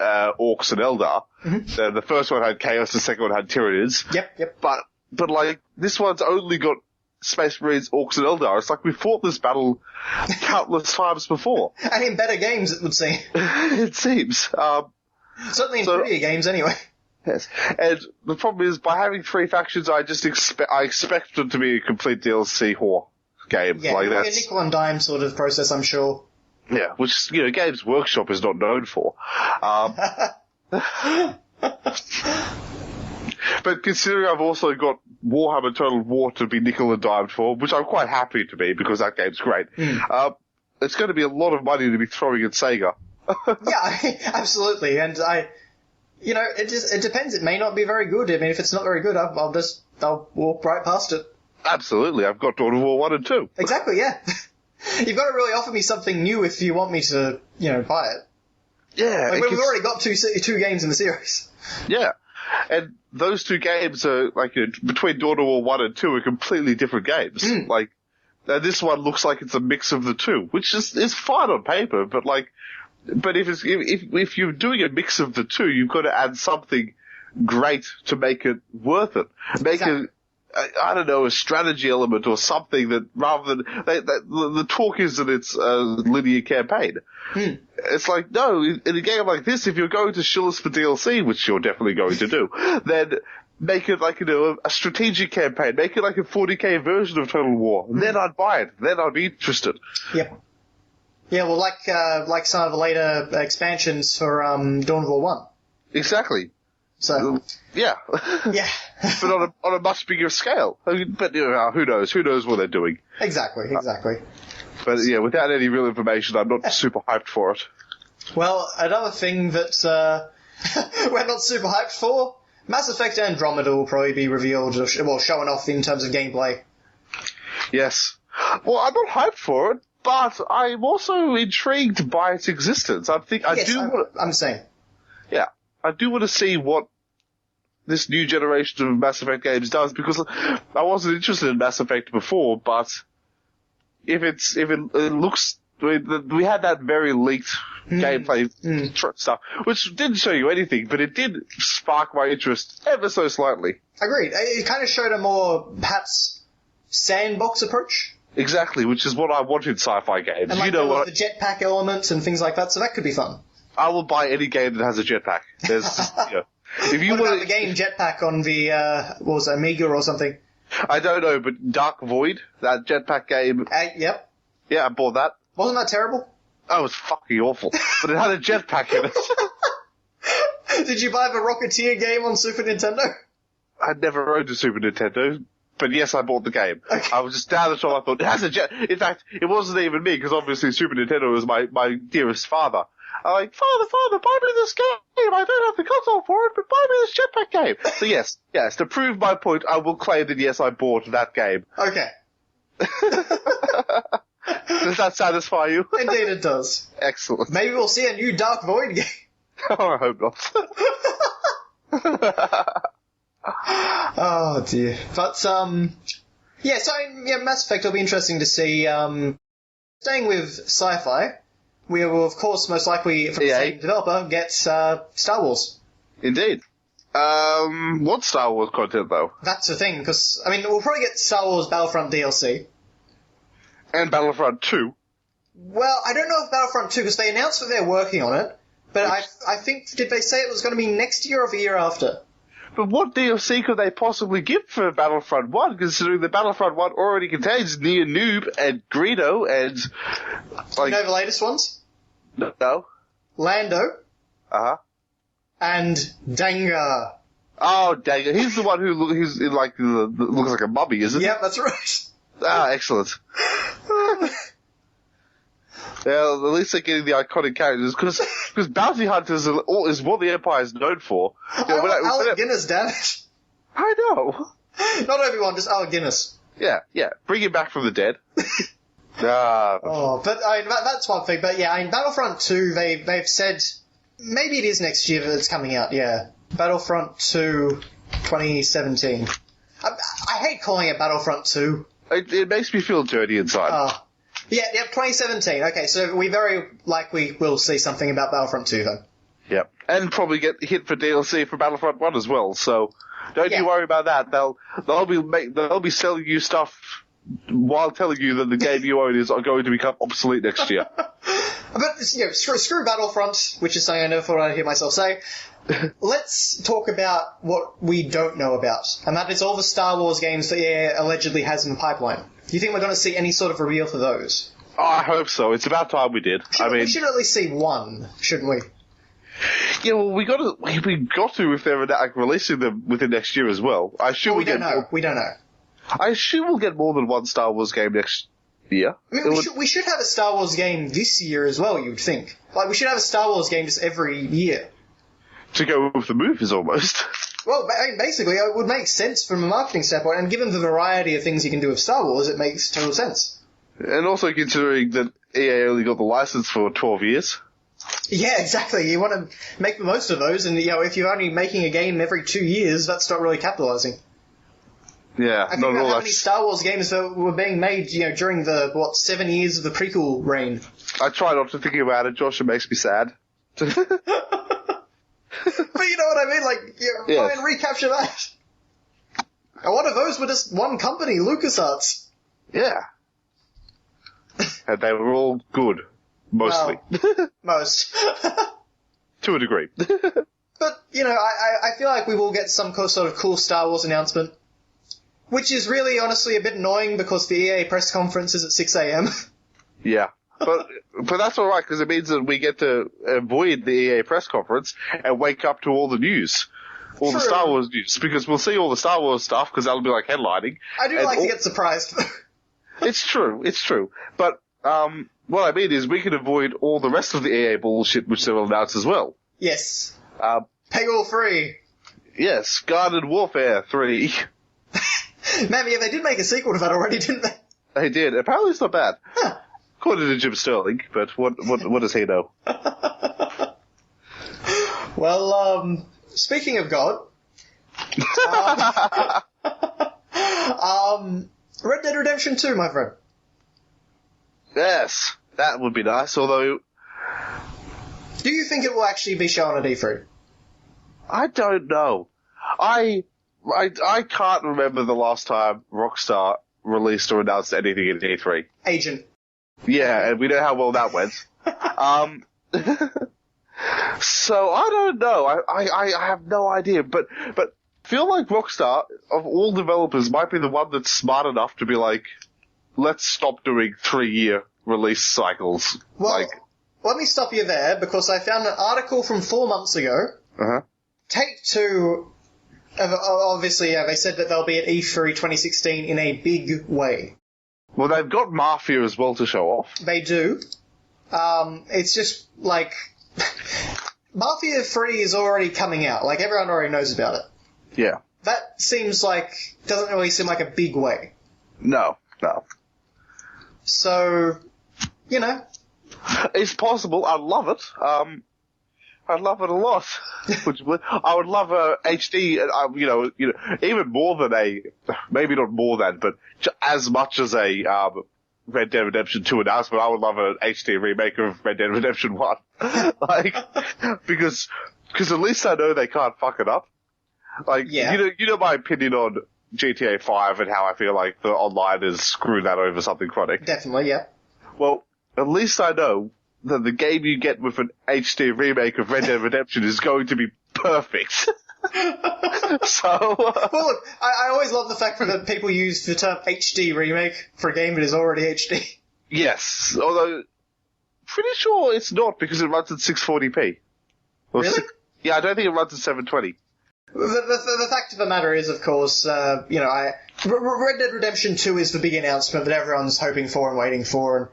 and Eldar. Mm-hmm. The first one had Chaos, the second one had Tyranids. Yep. But like, this one's only got Space Marines, Orcs and Eldar. It's like we fought this battle countless times before. And in better games, it would seem. It seems. Certainly in prettier games, anyway. Yes. And the problem is, by having three factions, I expect them to be a complete DLC whore game. Yeah, like a nickel and dime sort of process, I'm sure. Yeah, which, Games Workshop is not known for. But considering I've also got Warhammer Total War to be nickel and dimed for, which I'm quite happy to be because that game's great, it's going to be a lot of money to be throwing at Sega. Yeah, absolutely. And it depends. It may not be very good. I mean, if it's not very good, I'll walk right past it. Absolutely. I've got Dawn of War 1 and 2. Exactly, yeah. You've got to really offer me something new if you want me to, buy it. Yeah. Like, we've already got two games in the series. Yeah. And those two games are, between Dawn of War 1 and 2 are completely different games. Like, this one looks like it's a mix of the two, which is fine on paper, but if you're doing a mix of the two, you've got to add something great to make it worth it. A strategy element or something that rather than the talk is that it's a linear campaign. It's like, no, in a game like this, if you're going to shill us for DLC, which you're definitely going to do, then make it a strategic campaign. Make it like a 40k version of Total War. Then I'd buy it. Then I'd be interested. Yep. Yeah, well, like some of the later expansions for Dawn of War 1. Exactly. So yeah, but on a much bigger scale. I mean, but who knows? Who knows what they're doing? Exactly. But yeah, without any real information, I'm not super hyped for it. Well, another thing that we're not super hyped for, Mass Effect Andromeda will probably be revealed, shown off in terms of gameplay. Yes. Well, I'm not hyped for it, but I'm also intrigued by its existence. I'm saying. Yeah. I do want to see what this new generation of Mass Effect games does, because I wasn't interested in Mass Effect before, but if it looks, we had that very leaked gameplay stuff, which didn't show you anything, but it did spark my interest ever so slightly. Agreed. It kind of showed a more, perhaps, sandbox approach. Exactly, which is what I want in sci-fi games. And the jetpack elements and things like that, so that could be fun. I will buy any game that has a jetpack. There's If you What want about the game Jetpack on the, what was it, Amiga or something? I don't know, but Dark Void, that jetpack game, Yep. yeah, I bought that. Wasn't that terrible? Oh, it was fucking awful. But it had a jetpack in it. Did you buy the Rocketeer game on Super Nintendo? I'd never owned a Super Nintendo, but yes, I bought the game. Okay. I was just down the shop, I thought, it has a jet. In fact, it wasn't even me, because obviously Super Nintendo was my dearest father. I'm like, Father, buy me this game! I don't have the console for it, but buy me this jetpack game! So yes, to prove my point, I will claim that yes, I bought that game. Okay. Does that satisfy you? Indeed it does. Excellent. Maybe we'll see a new Dark Void game. Oh, I hope not. Oh dear. But, yeah, so, yeah, Mass Effect will be interesting to see, staying with sci-fi, we will, of course, most likely, from the same developer, get, Star Wars. Indeed. What Star Wars content, though? That's the thing, because, I mean, we'll probably get Star Wars Battlefront DLC. And Battlefront 2. Well, I don't know if Battlefront 2, because they announced that they're working on it, but I think, did they say it was going to be next year or the year after? But what DLC could they possibly give for Battlefront 1, considering that Battlefront 1 already contains Neo Noob and Greedo and... You know the latest ones? No. Lando. Uh-huh. And Dengar. Oh, Dengar. He's the one who's in, like, looks like a mummy, isn't he? Yep, that's right. Ah, excellent. Well, at least they're getting the iconic characters, because Bounty Hunters is what the Empire is known for. I want Alec Guinness, damn it. I know. Not Obi-Wan, just Alec Guinness. Yeah. Bring him back from the dead. Ah. Oh, but I mean, that's one thing. But yeah, I mean, Battlefront 2, they've said maybe it is next year that it's coming out. Yeah, Battlefront 2, 2017. I hate calling it Battlefront 2. It makes me feel dirty inside. Yeah, 2017. Okay, so we very likely will see something about Battlefront 2 then. Yep, and probably get hit for DLC for Battlefront 1 as well. So don't you worry about that. They'll be selling you stuff while telling you that the game you own is going to become obsolete next year. But screw Battlefront, which is something I never thought I'd hear myself say. Let's talk about what we don't know about, and that is all the Star Wars games that EA allegedly has in the pipeline. Do you think we're going to see any sort of reveal for those? Oh, I hope so. It's about time we did. We should at least see one, shouldn't we? Yeah, well, we got to if they're releasing them within next year as well. We don't know. I assume we'll get more than one Star Wars game next year. I mean, we should have a Star Wars game this year as well, you'd think. Like, we should have a Star Wars game just every year. To go with the movies, almost. Well, I mean, basically, it would make sense from a marketing standpoint, and given the variety of things you can do with Star Wars, it makes total sense. And also considering that EA only got the license for 12 years. Yeah, exactly. You want to make the most of those, and if you're only making a game every 2 years, that's not really capitalizing. Yeah, I think about how many Star Wars games that were being made, during the, 7 years of the prequel reign. I try not to think about it, Josh, it makes me sad. But you know what I mean? Try and recapture that. And one of those were just one company, LucasArts. Yeah. And they were all good. Mostly. Well, most. To a degree. But, I feel like we will get some sort of cool Star Wars announcement. Which is really, honestly, a bit annoying because the EA press conference is at 6 a.m. Yeah. But that's alright, because it means that we get to avoid the EA press conference and wake up to all the news. All the Star Wars news. Because we'll see all the Star Wars stuff, because that'll be like headlining. I do like to get surprised. It's true. But, what I mean is we can avoid all the rest of the EA bullshit which they will announce as well. Yes. Peggle 3. Yes, Garden Warfare 3. Man, yeah, they did make a sequel to that already, didn't they? They did. Apparently it's not bad. Huh. According to Jim Sterling, but what does he know? Well, speaking of God, Red Dead Redemption 2, my friend. Yes, that would be nice, although... Do you think it will actually be shown at E3? I don't know. I can't remember the last time Rockstar released or announced anything at E3. Agent. Yeah, and we know how well that went. So I don't know. I have no idea, but I feel like Rockstar, of all developers, might be the one that's smart enough to be like, let's stop doing 3-year release cycles. Well, let me stop you there, because I found an article from 4 months ago. Uh-huh. Take-Two, obviously, they said that they'll be at E3 2016 in a big way. Well, they've got Mafia as well to show off. They do. It's just, like... Mafia 3 is already coming out. Like, everyone already knows about it. Yeah. That doesn't really seem like a big way. No. So, you know. It's possible. I'd love it. I'd love it a lot. I would love a HD, even more than maybe not more than, but as much as a, Red Dead Redemption 2 announcement, I would love an HD remake of Red Dead Redemption 1. Because at least I know they can't fuck it up. You know my opinion on GTA 5 and how I feel like the online is screwing that over something chronic. Definitely, yeah. Well, at least I know that the game you get with an HD remake of Red Dead Redemption is going to be perfect. So... Well, look, I always love the fact that people use the term HD remake for a game that is already HD. Yes, although, pretty sure it's not because it runs at 640p. Really? Yeah, I don't think it runs at 720. The fact of the matter is, of course, Red Dead Redemption 2 is the big announcement that everyone's hoping for and waiting for, and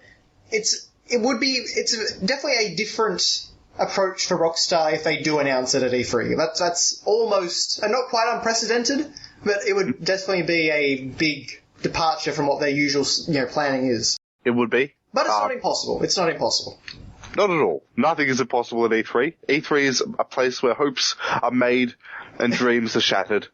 it's definitely a different approach for Rockstar if they do announce it at E3. That's almost, and not quite unprecedented, but it would definitely be a big departure from what their usual, planning is. It would be. But it's not impossible. It's not impossible. Not at all. Nothing is impossible at E3. E3 is a place where hopes are made and dreams are shattered.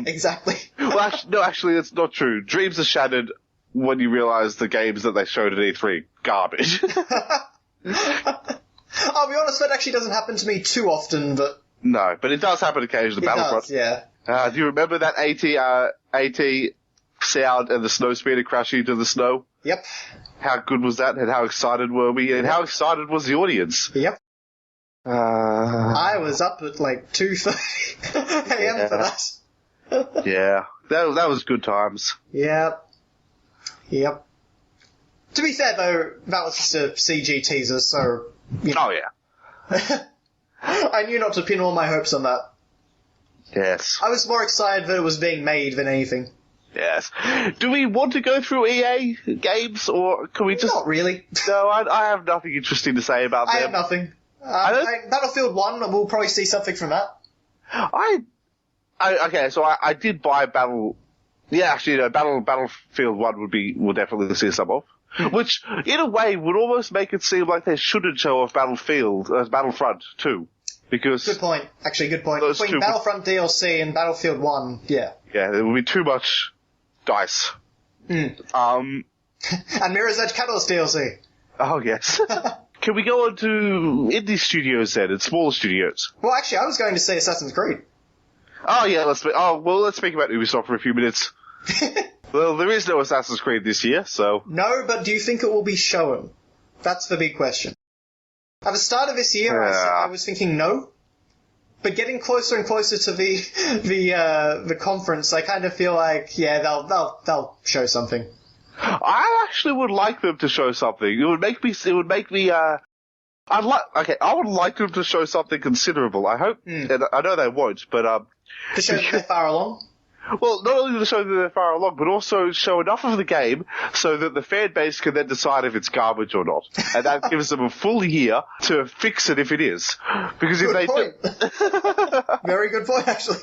Exactly. Well, actually, that's not true. Dreams are shattered when you realize the games that they showed at E3, garbage. I'll be honest, that actually doesn't happen to me too often, but... No, but it does happen occasionally. Battlefront. Does, yeah. Do you remember that AT sound and the snow speeder crashing into the snow? Yep. How good was that, and how excited were we, and how excited was the audience? Yep. I was up at 2:30 a.m. for that. Yeah, that was good times. Yep. To be fair, though, that was just a CG teaser, so... Oh, yeah. I knew not to pin all my hopes on that. Yes. I was more excited that it was being made than anything. Yes. Do we want to go through EA games, or can we just... Not really. No, I have nothing interesting to say about them. I have nothing. Battlefield 1, we'll probably see something from that. Okay, so I did buy Battlefield 1 we'll definitely see some of. Which, in a way, would almost make it seem like they shouldn't show off Battlefront 2. Because... Good point. Actually, good point. Between Battlefront DLC and Battlefield 1, yeah. Yeah, there would be too much dice. And Mirror's Edge Catalyst DLC. Oh, yes. Can we go on to indie studios then, and smaller studios? Well, actually, I was going to say Assassin's Creed. Oh, yeah, let's speak about Ubisoft for a few minutes. Well, there is no Assassin's Creed this year, so... No, but do you think it will be shown? That's the big question. At the start of this year, I was thinking no. But getting closer and closer to the conference, I kind of feel like, yeah, they'll show something. I actually would like them to show something. I would like them to show something considerable. I hope, and I know they won't, but to show that they're far along? Well, not only to show that they're far along, but also show enough of the game so that the fan base can then decide if it's garbage or not. And that gives them a full year to fix it if it is. Because if they do... Very good point, actually.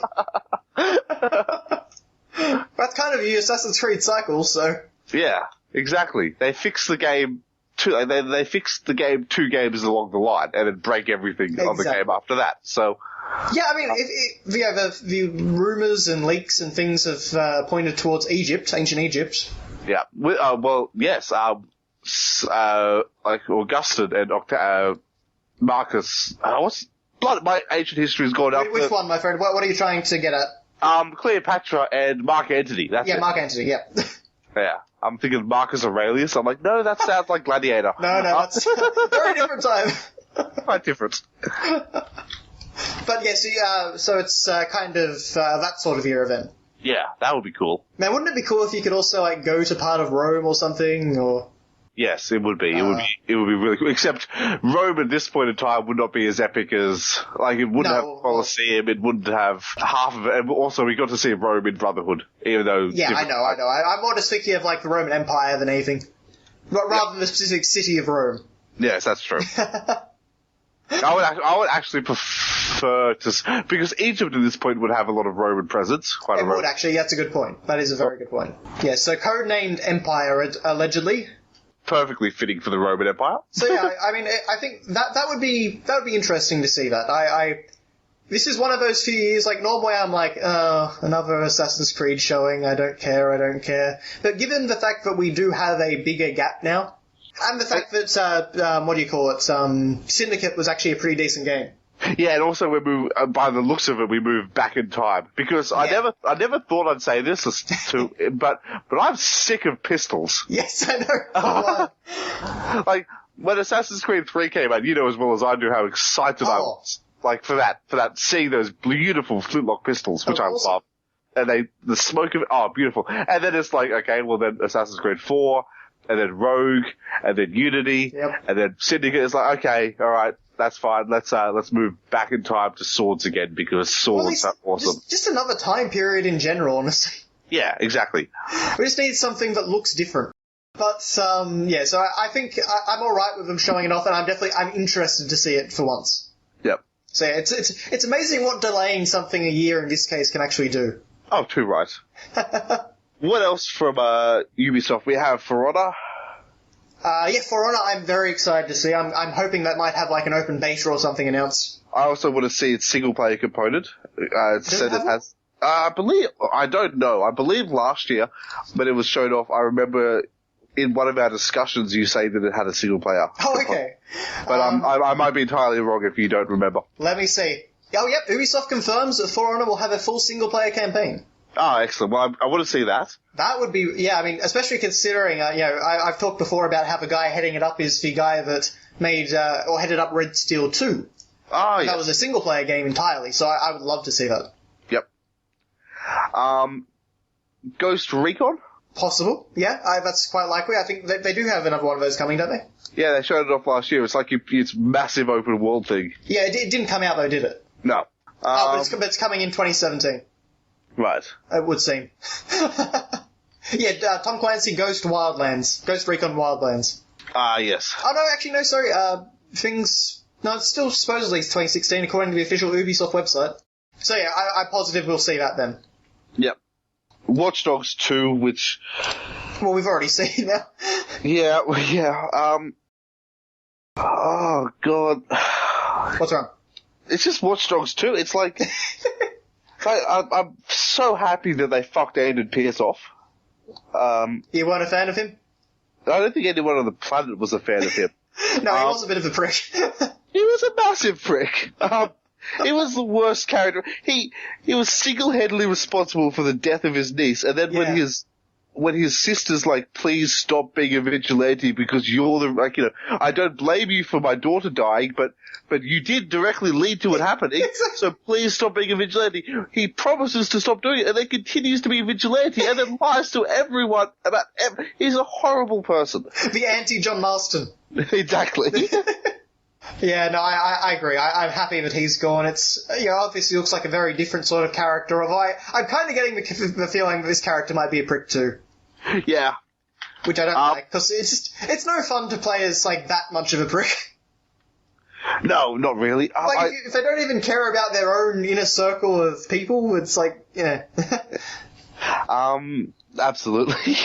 That's kind of the Assassin's Creed cycle, so... Yeah, exactly. They fix the game... They fix the game 2 games along the line and then break everything on the game after that, so... Yeah, I mean, the rumours and leaks and things have pointed towards ancient Egypt. Yeah, well, yes, like Augustine and Marcus. My ancient history has gone up. Which one, my friend? What are you trying to get at? Cleopatra and Mark Antony. That's it. Mark Antony. Yeah. Yeah, I'm thinking Marcus Aurelius. I'm like, no, that sounds like Gladiator. No, that's a very different time. Quite different. But yeah, so it's kind of that sort of era then. Yeah, that would be cool. Man, wouldn't it be cool if you could also like go to part of Rome or something, or? Yes, it would be. It would be really cool. Except Rome at this point in time would not be as epic as, like, it wouldn't have Colosseum, it wouldn't have half of it. And also, we got to see Rome in Brotherhood, even though... Yeah, I know. I'm more just thinking of, like, the Roman Empire than anything. Rather than the specific city of Rome. Yes, that's true. I would actually prefer to... Because Egypt at this point would have a lot of Roman presence. It would, actually. That's a good point. That is a very good point. Yeah, so codenamed Empire, allegedly... Perfectly fitting for the Roman Empire. So yeah, I mean, I think that would be interesting to see that. This is one of those few years, like, normally I'm like, another Assassin's Creed showing, I don't care. But given the fact that we do have a bigger gap now, and the fact that, Syndicate was actually a pretty decent game. Yeah, and also we move, by the looks of it, we move back in time. Because I never thought I'd say this, but I'm sick of pistols. Yes, I know. Like, when Assassin's Creed 3 came out, you know as well as I do how excited I was. Like, for that, seeing those beautiful flintlock pistols, which I love. And the smoke of it, beautiful. And then it's like, okay, well then Assassin's Creed 4, and then Rogue, and then Unity, and then Syndicate is like, okay, alright. That's fine. Let's move back in time to swords again because swords are awesome. Just another time period in general, honestly. Yeah, exactly. We just need something that looks different. But so I think I'm all right with them showing it off, and I'm interested to see it for once. Yep. So yeah, it's amazing what delaying something a year in this case can actually do. Oh, too right. What else from Ubisoft? We have For Honor. For Honor, I'm very excited to see. I'm hoping that might have like an open beta or something announced. I also want to see its single player component. It said it has. I don't know. I believe last year, when it was shown off, I remember in one of our discussions you say that it had a single player. Oh, okay. But I might be entirely wrong if you don't remember. Let me see. Oh, yep. Ubisoft confirms that For Honor will have a full single player campain. Oh, excellent. Well, I want to see that. That would be, yeah, I mean, especially considering, I've talked before about how the guy heading it up is the guy that made, or headed up Red Steel 2. Oh, yes. That was a single-player game entirely, so I would love to see that. Yep. Ghost Recon? Possible, yeah. That's quite likely. I think they do have another one of those coming, don't they? Yeah, they showed it off last year. It's like it's massive open world thing. Yeah, it didn't come out though, did it? No. But it's coming in 2017. Right. It would seem. Yeah, Tom Clancy Ghost Recon Wildlands. Yes. Oh, no, actually, no, sorry. It's still supposedly 2016 according to the official Ubisoft website. So yeah, I'm positive we'll see that then. Yep. Watch Dogs 2, which... Well, we've already seen now. Yeah. Oh, God. What's wrong? It's just Watch Dogs 2. It's like... I'm so happy that they fucked Andrew Pierce off. You weren't a fan of him? I don't think anyone on the planet was a fan of him. No, he was a bit of a prick. He was a massive prick. He was the worst character. He was single-handedly responsible for the death of his niece, and then when his sister's like, please stop being a vigilante because you're the, I don't blame you for my daughter dying, but you did directly lead to it happening, so please stop being a vigilante. He promises to stop doing it, and then continues to be a vigilante, and then lies to everyone about he's a horrible person. The anti-John Marston. Exactly. Yeah, no, I agree. I'm happy that he's gone. It's, obviously looks like a very different sort of character. I'm kind of getting the feeling that this character might be a prick too. Yeah. Which I don't like, because it's no fun to play as, like, that much of a prick. No, not really. If they don't even care about their own inner circle of people, it's like, yeah. Absolutely.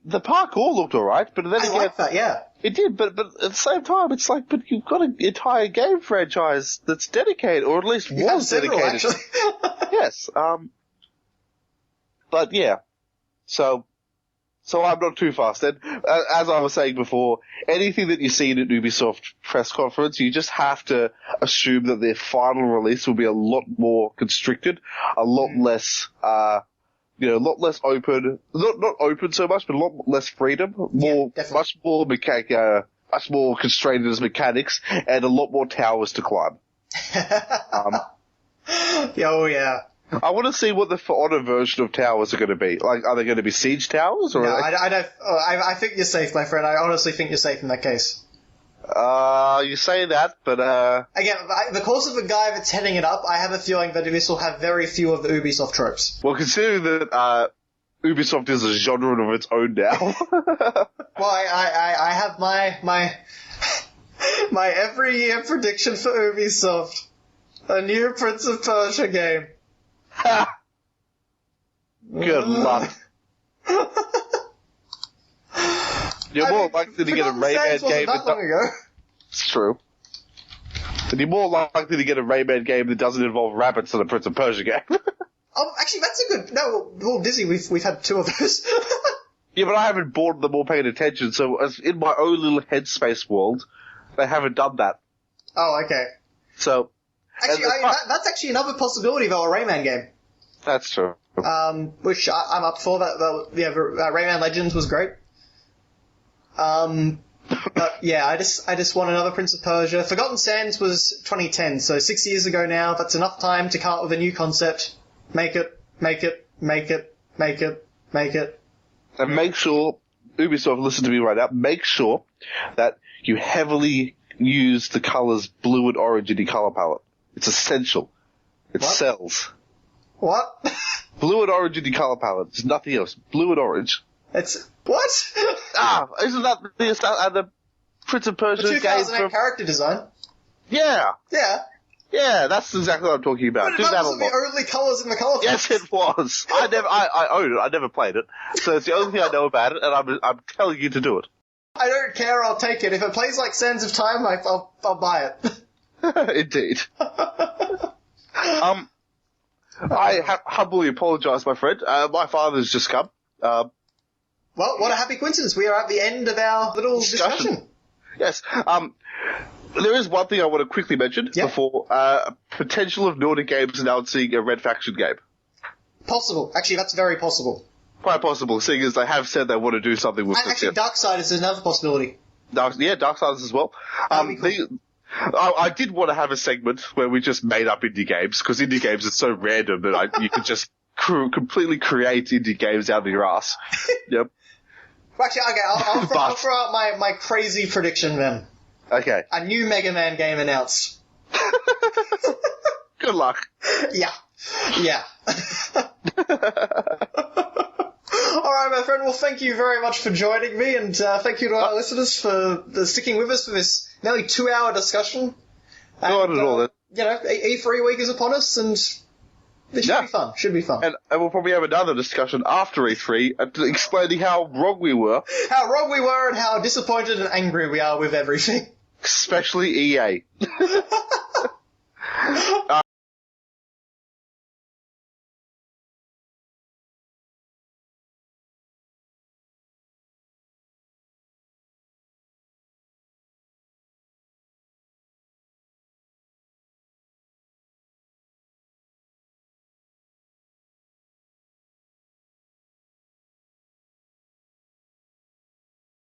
The parkour looked alright, but then again... I like that, yeah. It did, but at the same time, it's like, but you've got an entire game franchise that's dedicated, or at least was dedicated. Actually. Yes. But yeah. So I'm not too fast. And as I was saying before, anything that you see in an Ubisoft press conference, you just have to assume that their final release will be a lot more constricted, a lot less, a lot less open, not open so much, but a lot less freedom, much more mechanic, much more constrained in its mechanics and a lot more towers to climb. Oh yeah. I want to see what the For Honor version of towers are going to be. Like, are they going to be siege towers? Or No, are they... I don't. I think you're safe, my friend. I honestly think you're safe in that case. You say that, but Again, because of the guy that's heading it up, I have a feeling that this will have very few of the Ubisoft tropes. well, considering that Ubisoft is a genre of its own now. Well, I have my every year prediction for Ubisoft. A new Prince of Persia game. Good luck. You're more likely to get a Rayman game that long ago. It's true. And you're more likely to get a Rayman game that doesn't involve rabbits than a Prince of Persia game. Oh, actually, that's a good. No, well, Disney, we've had two of those. Yeah, but I haven't bought them or paid attention, so as in my own little headspace world, they haven't done that. Oh, okay. So... Actually, that's actually another possibility, though, a Rayman game. That's true. Which I'm up for. Rayman Legends was great. But yeah, I just want another Prince of Persia. Forgotten Sands was 2010, so 6 years ago now. That's enough time to come up with a new concept. Make it. And make sure, Ubisoft, listen to me right now, make sure that you heavily use the colours blue and orange in your colour palette. It's essential. It What? sells. What? Blue and orange in your colour palette. There's nothing else. Blue and orange. It's what? Isn't that the Prince of The Persia game 2008 from... character design. Yeah. Yeah. Yeah, that's exactly what I'm talking about. But Do that that a wasn't the lot. only colours in the colour Yes, palette. it was. I own it. I never played it. So it's the only thing I know about it, and I'm telling you to do it. I don't care, I'll take it. If it plays like Sands of Time, I'll buy it. Indeed. I humbly apologise, my friend. My father's just come. Well, what a happy coincidence. We are at the end of our little discussion. Yes. There is one thing I want to quickly mention Yep. before potential of Nordic Games announcing a Red Faction game. Possible. Actually, that's very possible. Quite possible, seeing as they have said they want to do something with And this. actually, Darksiders is another possibility. Darksiders as well. That'd be cool. I did want to have a segment where we just made up indie games, because indie games are so random that you could just completely create indie games out of your ass. Yep. Well, actually, okay, I'll throw out my crazy prediction then. Okay. A new Mega Man game announced. Good luck. Yeah. Alright, my friend, well, thank you very much for joining me, and thank you to our listeners for sticking with us for this nearly 2-hour discussion. Not at all. E3 week is upon us, and this should be fun. And we'll probably have another discussion after E3 explaining how wrong we were. How wrong we were and how disappointed and angry we are with everything. Especially EA.